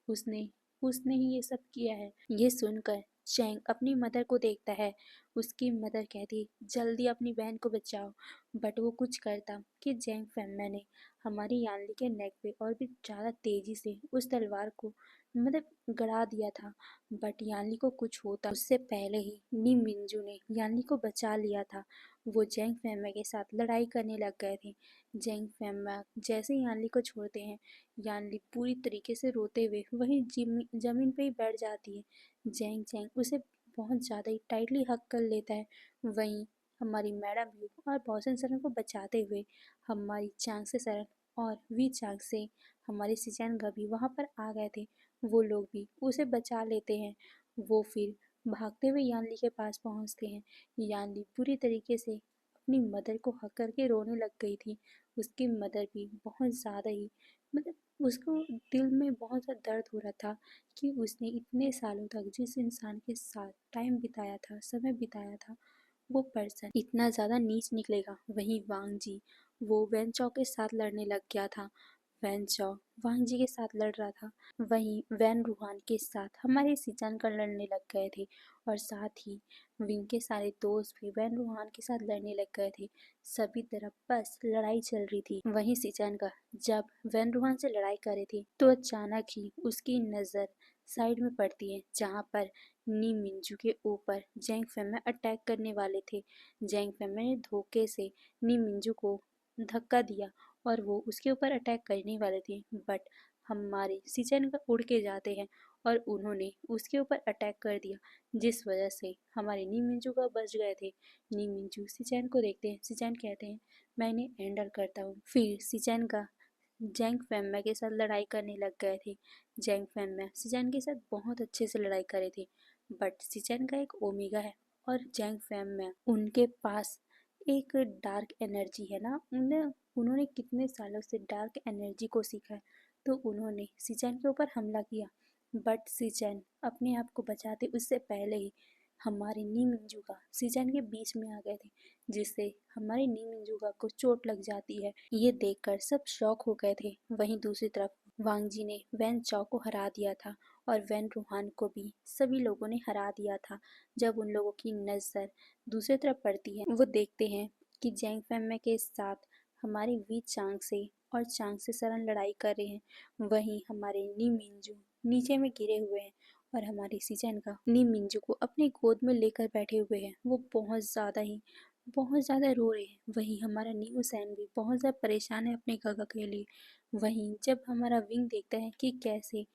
उसने उसने ही ये सब किया है। ये सुनकर चैंग अपनी मदर को देखता है। उसकी मदर कहती, जल्दी अपनी बहन को बचाओ, बट वो कुछ करता कि जैंग फैमिया ने हमारी यानली के नेक पे और भी ज़्यादा तेजी से उस तलवार को मतलब गड़ा दिया था, बट यानली को कुछ होता उससे पहले ही नी मिंजू ने यानली को बचा लिया था। वो जैंग फैमिया के साथ लड़ाई करने लग गए थे। जैंग फैमिया जैसे ही यानली को छोड़ते हैं, यानली पूरी तरीके से रोते हुए वहीं जमीन पे ही बैठ जाती है। जैंग जैंग उसे बहुत ज़्यादा ही टाइटली हक कर लेता है। वहीं हमारी मैडम यू और बॉसन सरन को बचाते हुए हमारी चांग से सरन और वी चांग से हमारे सिचैन भी वहाँ पर आ गए थे। वो लोग भी उसे बचा लेते हैं। वो फिर भागते हुए यानली के पास पहुँचते हैं। यानली पूरी तरीके से अपनी मदर को हक करके रोने लग गई थी। उसकी मदर भी बहुत ज़्यादा ही मतलब उसको दिल में बहुत सा दर्द हो रहा था कि उसने इतने सालों तक जिस इंसान के साथ टाइम बिताया था, समय बिताया था, वो पर्सन इतना ज़्यादा नीच निकलेगा। वहीं वांग जी वो वैन चौ के साथ लड़ने लग गया था। वैन चौ वांग जी के साथ लड़ रहा था। वहीं वैन रूहान के साथ हमारे सिचान का लड़ने लग गए थे और साथ ही विंग के सारे दोस्त भी वैन रूहान के साथ लड़ने लग गए थे। सभी तरफ बस लड़ाई चल रही थी। वहीं सिचान का जब वैन रूहान से लड़ाई कर रही थी, तो अचानक ही उसकी नज़र साइड में पड़ती है जहाँ पर नी मिंजू के ऊपर जैंग फेमै अटैक करने वाले थे। जैंग फेमै ने धोखे से नी मिंजू को धक्का दिया और वो उसके ऊपर अटैक करने वाले थे, बट हमारे सिचन का उड़ के जाते हैं और उन्होंने उसके ऊपर अटैक कर दिया, जिस वजह से हमारे नी मिंजू का बच गए थे। नी मिंजू सिचन को देखते हैं, सिचन कहते हैं मैं इन्हें हैंडल करता हूँ। फिर सिचन का जैंग फेमै के साथ लड़ाई करने लग गए थे। जैंग फेमै सिचन के साथ बहुत अच्छे से लड़ाई करे थे, बट सिचन का एक ओमेगा है और जैंग फेमै उनके पास एक डार्क एनर्जी है ना, उन्होंने कितने सालों से डार्क एनर्जी को सीखा है, तो उन्होंने सिचन के ऊपर हमला किया, बट सिचन अपने आप को बचाते उससे पहले ही हमारे नी मिंजूका सिचन के बीच में आ गए थे, जिससे हमारे नी मिंजूका को चोट लग जाती है। ये देखकर सब शॉक हो गए थे। वहीं दूसरी तरफ वांग जी ने वैन चाओ को हरा दिया था और वैन रूहान को भी सभी लोगों ने हरा दिया था। जब उन लोगों की नज़र दूसरी तरफ पड़ती है, वो देखते हैं कि जैंग फेमै के साथ हमारी वी चांग से और चांग से सरन लड़ाई कर रहे हैं। वहीं हमारे नी मिंजू नीचे में गिरे हुए हैं और हमारे सिचन का नी मिंजू को अपनी गोद में लेकर बैठे हुए हैं। वो बहुत ज़्यादा रो रहे हैं। वहीं हमारा नी हुसैन भी बहुत ज़्यादा परेशान है अपने काका के लिए। वहीं जब हमारा विंग देखता है कि कैसे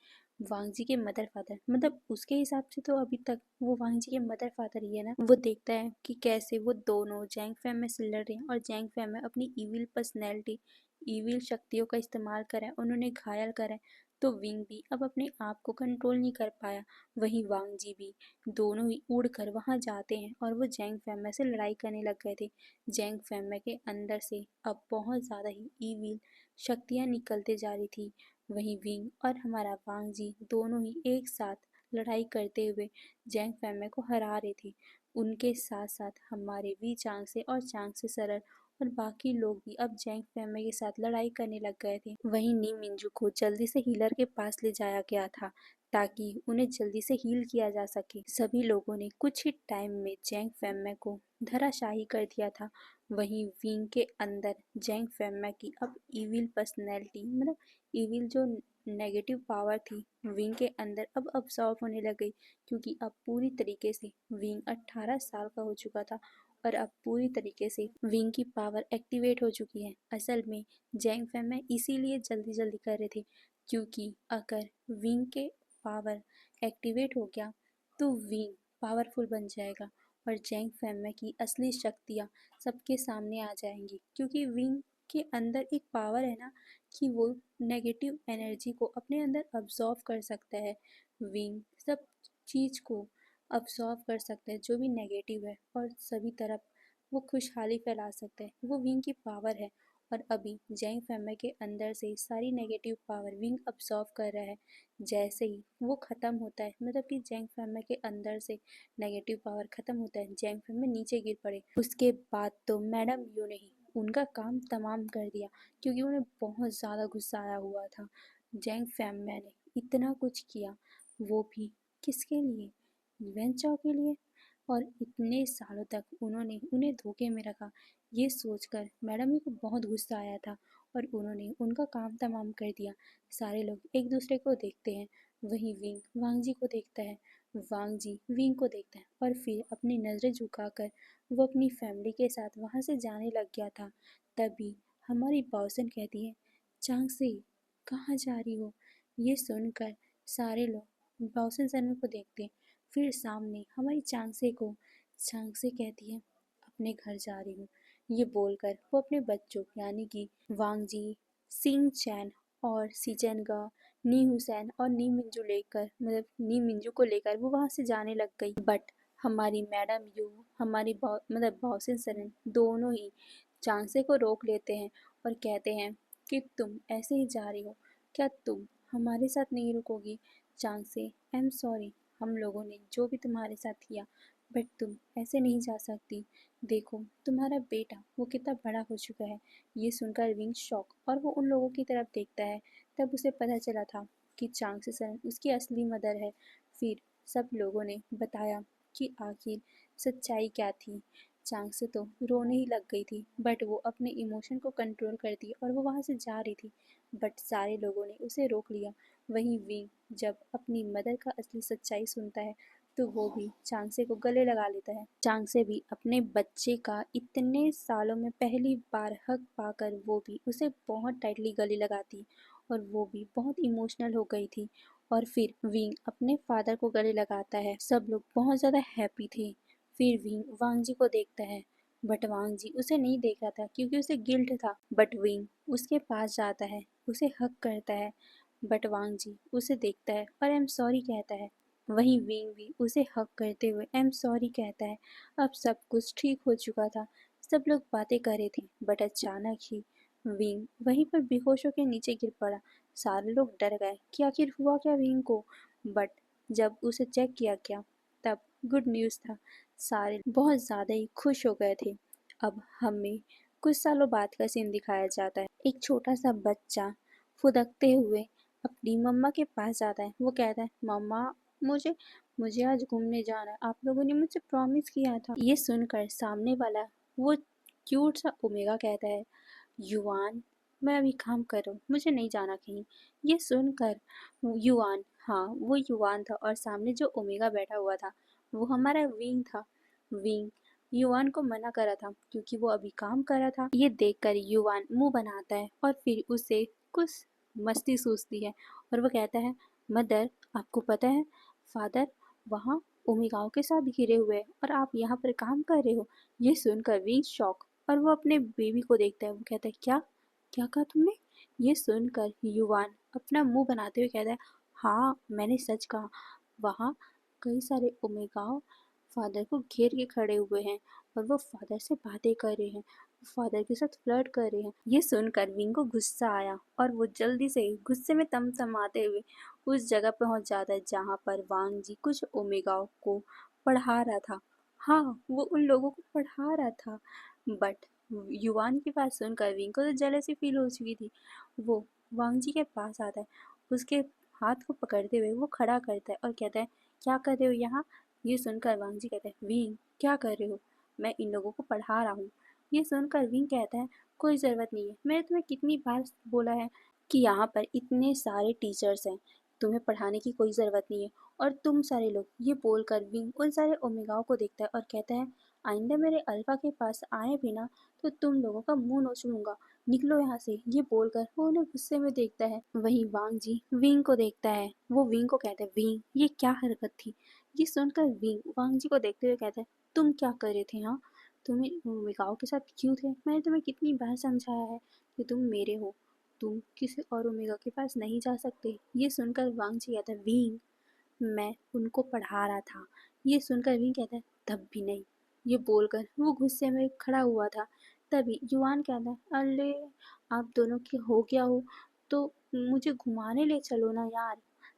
वांग जी के मदर फादर, मतलब उसके हिसाब से तो अभी तक वो वांग जी के मदर फादर ही है ना, वो देखता है कि कैसे वो दोनों जैंग फेमै से लड़ रहे हैं और जैंग फेमै अपनी इविल पर्सनैलिटी, इविल शक्तियों का इस्तेमाल करें, उन्होंने घायल करें, तो विंग भी अब अपने आप को कंट्रोल नहीं कर पाया। वहीं वांग जी भी दोनों ही उड़ कर वहाँ जाते हैं और वो जैंग फेमै से लड़ाई करने लग गए थे। जैंग फेमै के अंदर से अब बहुत ज़्यादा ही इविल शक्तियाँ निकलते जा रही थी। वहीं विंग और हमारा वांग जी दोनों ही एक साथ लड़ाई करते हुए जैंग फेमै को हरा रहे थे। उनके साथ साथ हमारे वी चांग से और चांग से सरर और बाकी लोग भी अब जैंग फेमै के साथ लड़ाई करने लग गए थे। वहीं नी मिंजू को जल्दी से हीलर के पास ले जाया गया था ताकि उन्हें जल्दी से हील किया जा सके। सभी लोगों ने कुछ ही टाइम में जैंग फेमै को धराशाही कर दिया था। वहीं विंग के अंदर जैंग फेमै की अब इविल पर्सनैलिटी, मतलब इविल जो नेगेटिव पावर थी, विंग के अंदर अब अब्सॉर्ब होने लग गई, क्योंकि अब पूरी तरीके से विंग 18 साल का हो चुका था और अब पूरी तरीके से विंग की पावर एक्टिवेट हो चुकी है। असल में जैंग फेमै इसीलिए जल्दी जल्दी कर रहे थे, क्योंकि अगर विंग के पावर एक्टिवेट हो गया तो विंग पावरफुल बन जाएगा और जैंग फेमै की असली शक्तियाँ सबके सामने आ जाएंगी, क्योंकि विंग के अंदर एक पावर है ना कि वो नेगेटिव एनर्जी को अपने अंदर अब्सॉर्ब कर सकता है। विंग सब चीज़ को अब्सॉर्ब कर सकता है जो भी नेगेटिव है, और सभी तरफ वो खुशहाली फैला सकता है। वो विंग की पावर है और अभी जैंग फेमै के अंदर से सारी नेगेटिव पावर विंग अब्सॉर्ब कर रहा है। जैसे ही वो ख़त्म होता है, मतलब कि जैंग फेमै के अंदर से नेगेटिव पावर ख़त्म होता है, जैंग फेमै नीचे गिर पड़े, उसके बाद तो मैडम यू ने ही उनका काम तमाम कर दिया, क्योंकि उन्हें बहुत ज़्यादा गुस्सा आया हुआ था। जैंग फेमै ने इतना कुछ किया, वो भी किसके लिए? वेन चाओ के लिए। और इतने सालों तक उन्होंने उन्हें धोखे में रखा, ये सोचकर मैडम ही को बहुत गुस्सा आया था और उन्होंने उनका काम तमाम कर दिया। सारे लोग एक दूसरे को देखते हैं। वहीं विंग वांग जी को देखता है, वांग जी विंग को देखता है और फिर अपनी नज़रें झुकाकर वो अपनी फैमिली के साथ वहाँ से जाने लग गया था। तभी हमारी बाओसन कहती है, चांग से कहाँ जा रही हो? ये सुनकर सारे लोग बाओसन सरन को देखते हैं। फिर सामने हमारी चांगसे को चांगसे कहती है, अपने घर जा रही हूँ। ये बोलकर वो अपने बच्चों यानी कि वांग जी, सिंग चैन और सीचेनगा, नी हुसैन और नी मिंजू लेकर, मतलब नी मिंजू को लेकर वो वहाँ से जाने लग गई। बट हमारी मैडम यू, हमारी मतलब बाओसिन सरन दोनों ही चांगसे को रोक लेते हैं और कहते हैं कि तुम ऐसे ही जा रही हो, क्या तुम हमारे साथ नहीं रुकोगी? चांगसे, आई एम सॉरी, हम लोगों ने जो भी तुम्हारे साथ किया, बट तुम ऐसे नहीं जा सकती। देखो तुम्हारा बेटा वो कितना बड़ा हो चुका है। ये सुनकर विंग शॉक और वो उन लोगों की तरफ देखता है। तब उसे पता चला था कि चांगसे सरन उसकी असली मदर है। फिर सब लोगों ने बताया कि आखिर सच्चाई क्या थी। चांगसे तो रोने ही लग गई थी, बट वो अपने इमोशन को कंट्रोल करती और वो वहाँ से जा रही थी, बट सारे लोगों ने उसे रोक लिया। वहीं विंग जब अपनी मदर का असली सच्चाई सुनता है तो वो भी चांगसे को गले लगा लेता है। चांगसे भी अपने बच्चे का इतने सालों में पहली बार हक पाकर वो भी उसे बहुत टाइटली गले लगाती और वो भी बहुत इमोशनल हो गई थी। और फिर विंग अपने फादर को गले लगाता है। सब लोग बहुत ज़्यादा हैप्पी थे। फिर विंग वांग जी को देखता है बट वांग जी उसे नहीं देख रहा था क्योंकि उसे गिल्ट था। बट विंग उसके पास जाता है, उसे हक करता है। बट वांग जी उसे देखता है और आई एम सॉरी कहता है। वहीं विंग भी उसे हक करते हुए आई एम सॉरी कहता है। अब सब कुछ ठीक हो चुका था। सब लोग बातें कर रहे थे बट अचानक ही विंग वहीं पर बेहोश होकर नीचे गिर पड़ा। सारे लोग डर गए कि आखिर हुआ क्या विंग को। बट जब उसे चेक किया गया तब गुड न्यूज़ था। सारे बहुत ज़्यादा ही खुश हो गए थे। अब हमें कुछ सालों बाद का सीन दिखाया जाता है। एक छोटा सा बच्चा फुदकते हुए अपनी मम्मा के पास जाता है। वो कहता है मम्मा मुझे मुझे आज घूमने जाना है, आप लोगों ने मुझसे प्रॉमिस किया था। ये सुनकर सामने वाला वो क्यूट सा ओमेगा कहता है युआन मैं अभी काम कर रहा हूँ, मुझे नहीं जाना कहीं। ये सुनकर युआन, हाँ वो युआन था और सामने जो ओमेगा बैठा हुआ था वो हमारा विंग था। विंग युआन को मना करा था क्योंकि वो अभी काम कर रहा था। ये देखकर युआन मुंह बनाता है और फिर उसे कुछ मस्ती सूझती है और वो कहता है मदर आपको पता है फादर वहाँ ओमेगाओं के साथ घिरे हुए हैं और आप यहाँ पर काम कर रहे हो। ये सुनकर विंग शॉक और वो अपने बेबी को देखता है। वो कहता है क्या क्या कहा तुमने। ये सुनकर युवान अपना मुंह बनाते हुए कहता है हाँ मैंने सच कहा। वहाँ कई सारे ओमेगाओ फादर को घेर के खड़े हुए हैं और वो फादर से बातें कर रहे हैं, फादर के साथ फ्लर्ट कर रहे हैं। ये सुनकर विंग को गुस्सा आया और वो जल्दी से गुस्से में तमतमाते हुए उस जगह पहुंच जाता है जहाँ पर वांग जी कुछ ओमेगाओ को पढ़ा रहा था। हाँ वो उन लोगों को पढ़ा रहा था। बट युवान की बात सुनकर विंग को तो जेलसी फील हो चुकी थी। वो वांग जी के पास आता है, उसके हाथ को पकड़ते हुए वो खड़ा करता है और कहता है क्या कर रहे हो यहाँ। ये सुनकर वांग जी कहते हैं विंग क्या कर रहे हो, मैं इन लोगों को पढ़ा रहा हूँ। ये सुनकर विंग कहता है कोई ज़रूरत नहीं है, मैंने तुम्हें कितनी बार बोला है कि यहाँ पर इतने सारे टीचर्स हैं, तुम्हें पढ़ाने की कोई ज़रूरत नहीं है। और तुम सारे लोग, ये बोलकर विंग उन सारे ओमेगाओं को देखता है और कहता है आइंदा मेरे अल्फा के पास आए भी ना तो तुम लोगों का मुंह नोच लूंगा, निकलो यहाँ से। ये बोलकर वो उन्हें गुस्से में देखता है। वहीं वांग जी विंग को देखता है। वो विंग को कहता है विंग ये क्या हरकत थी। ये सुनकर विंग वांग जी को देखते हुए कहता है तुम क्या कर रहे थे। हाँ तुम्हें ओमेगाओं के साथ क्यों थे, मैंने तुम्हें कितनी बार समझाया है कि तुम मेरे हो, तुम किसी और ओमेगा के पास नहीं जा सकते। ये सुनकर वांग जी कहता है विंग मैं उनको पढ़ा रहा था। ये सुनकर विंग कहता है तब भी नहीं। ये बोलकर वो गुस्से में खड़ा हुआ था। तभी युवान कहता है अरे आप दोनों की हो गया हो तो मुझे घुमाने ले चलो ना यार।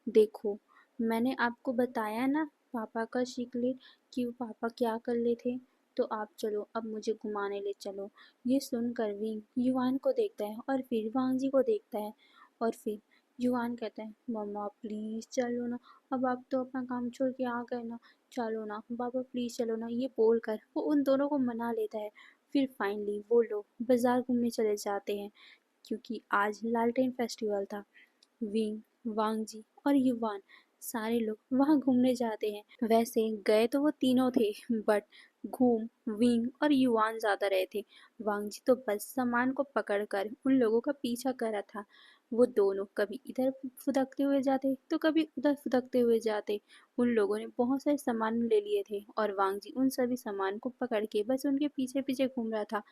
देखो मैंने आपको बताया ना पापा का सीक्रेट कि वो पापा क्या कर ले थे, तो आप चलो अब मुझे घुमाने ले चलो। ये सुनकर विंग युवान को देखता है और फिर वांग जी को देखता है और फिर युवान कहता है मम्मा प्लीज़ चलो ना, अब आप तो अपना काम छोड़ के आ गए ना, चलो ना पापा प्लीज़ चलो ना। ये बोलकर वो उन दोनों को मना लेता है। फिर फाइनली वो लोग बाज़ार घूमने चले जाते हैं क्योंकि आज लालटेन फेस्टिवल था। विंग, वांगजी और युवान सारे लोग वहाँ घूमने जाते हैं। वैसे गए तो वो तीनों थे बट घूम विंग और युवान ज़्यादा रहे थे। वांगजी तो बस सामान को पकड़कर उन लोगों का पीछा कर रहा था। वो दोनों कभी इधर फुदकते हुए जाते तो कभी उधर फुदकते हुए जाते। उन लोगों ने बहुत सारे सामान ले लिए थे और वांगजी उन सभी सामान को पकड़ के बस उनके पीछे पीछे घूम रहा था।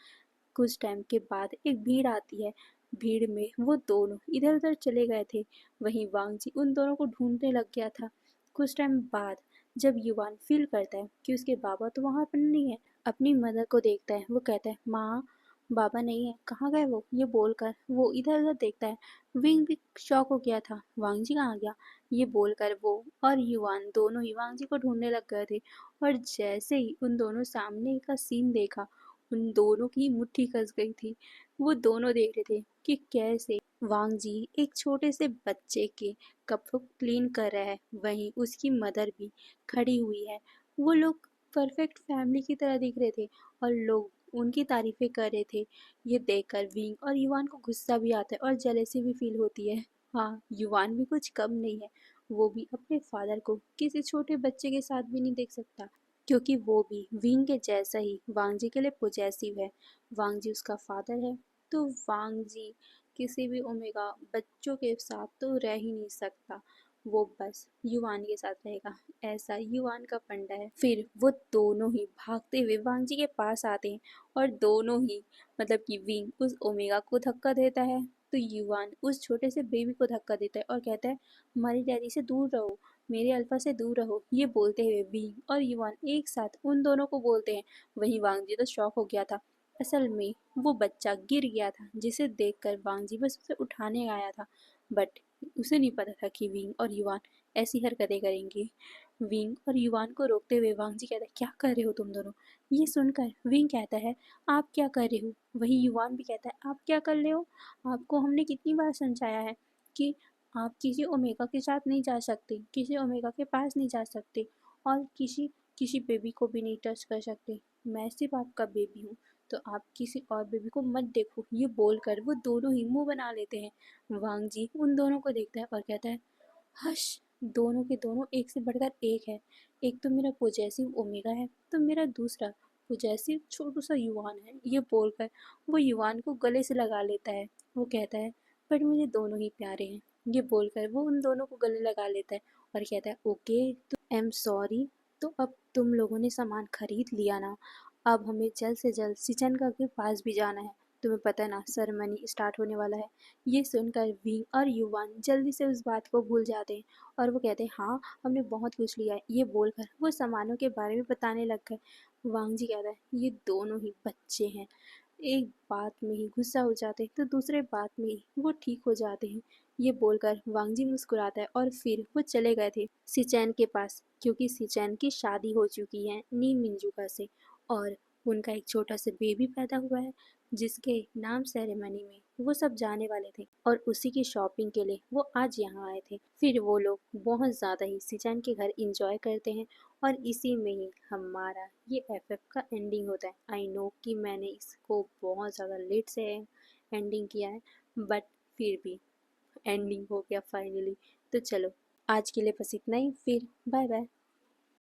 कुछ टाइम के बाद एक भीड़ आती है। भीड़ में वो दोनों इधर उधर चले गए थे। वहीं वांगजी उन दोनों को ढूंढने लग गया था। कुछ टाइम बाद जब युवान फील करता है कि उसके बाबा तो वहाँ पर नहीं है, अपनी मदर को देखता है। वो कहता है माँ बाबा नहीं है, कहाँ गए वो। ये बोलकर वो इधर उधर देखता है। विंग भी शॉक हो गया था, वांगजी कहाँ गया। ये बोलकर वो और युवान दोनों ही वांगजी को ढूंढने लग गए थे। और जैसे ही उन दोनों सामने का सीन देखा उन दोनों की मुट्ठी कस गई थी। वो दोनों देख रहे थे कि कैसे वांग जी एक छोटे से बच्चे के कपड़ों को क्लीन कर रहा है, वहीं उसकी मदर भी खड़ी हुई है। वो लोग परफेक्ट फैमिली की तरह दिख रहे थे और लोग उनकी तारीफें कर रहे थे। ये देखकर विंग और युवान को गुस्सा भी आता है और जेलेसी भी फील होती है। हाँ, युवान भी कुछ कम नहीं है। वो भी अपने फादर को किसी छोटे बच्चे के साथ भी नहीं देख सकता, क्योंकि वो भी विंग के जैसा ही वांगजी के लिए पॉजेसिव है। वांगजी उसका फादर है, तो वांगजी किसी भी ओमेगा बच्चों के साथ तो रह ही नहीं सकता। वो बस युवान के साथ रहेगा, ऐसा युवान का फंडा है। फिर वो दोनों ही भागते हुए वांगजी के पास आते हैं और दोनों ही मतलब कि विंग उस ओमेगा को धक्का देता है, तो युवान उस छोटे से बेबी को धक्का देता है और कहता है हमारी डैडी से दूर रहो, मेरे अल्फा से दूर रहो। ये बोलते हुए विंग और युवान एक साथ उन दोनों को बोलते हैं। वहीं वांगजी तो शॉक हो गया था। असल में वो बच्चा गिर गया था, जिसे देखकर वांगजी बस उसे उठाने आया था, बट उसे नहीं पता था कि विंग और युवान ऐसी हरकतें करेंगे। विंग और युवान को रोकते हुए वांगजी कहता है क्या कर रहे हो तुम दोनों। ये सुनकर विंग कहता है आप क्या कर रहे हो। वही युवान भी कहता है आप क्या कर रहे हो। आपको हमने कितनी बार समझाया है कि आप किसी ओमेगा के साथ नहीं जा सकते, किसी ओमेगा के पास नहीं जा सकते, और किसी किसी बेबी को भी नहीं टच कर सकते। मैं सिर्फ आपका बेबी हूँ, तो आप किसी और बेबी को मत देखो। ये बोलकर वो दोनों ही मुंह बना लेते हैं। वांग जी उन दोनों को देखता है और कहता है हश, दोनों के दोनों एक से बढ़कर एक है। एक तो मेरा पॉजेसिव ओमेगा है, तो मेरा दूसरा पॉजेसिव छोटू सा युवान है। ये बोलकर वो युवान को गले से लगा लेता है। वो कहता है पर मुझे दोनों ही प्यारे हैं। ये बोलकर वो उन दोनों को गले लगा लेता है और कहता है ओके तो आई एम सॉरी। तो अब तुम लोगों ने सामान खरीद लिया ना, अब हमें जल्द से जल्द सिचनका के पास भी जाना है। तुम्हें पता है ना सेरेमनी स्टार्ट होने वाला है। ये सुनकर विंग और युवान जल्दी से उस बात को भूल जाते हैं और वो कहते हैं हाँ हमने बहुत कुछ लिया है। ये बोलकर वो सामानों के बारे में बताने लग गए। वांग जी कहता है ये दोनों ही बच्चे हैं, एक बात में ही गुस्सा हो जाते हैं तो दूसरे बात में ही वो ठीक हो जाते हैं। ये बोलकर वांगजी मुस्कुराता है और फिर वो चले गए थे सिचैन के पास, क्योंकि सिचैन की शादी हो चुकी है नीम मिंजुका से, और उनका एक छोटा सा बेबी पैदा हुआ है जिसके नाम सेरेमनी में वो सब जाने वाले थे, और उसी की शॉपिंग के लिए वो आज यहाँ आए थे। फिर वो लोग बहुत ज़्यादा ही सिचैन के घर इंजॉय करते हैं और इसी में ही हमारा ये एफएफ का एंडिंग होता है। आई नो कि मैंने इसको बहुत ज़्यादा लेट से एंडिंग किया है, बट फिर भी एंडिंग हो गया फाइनली। तो चलो आज के लिए बस इतना ही, फिर बाय बाय।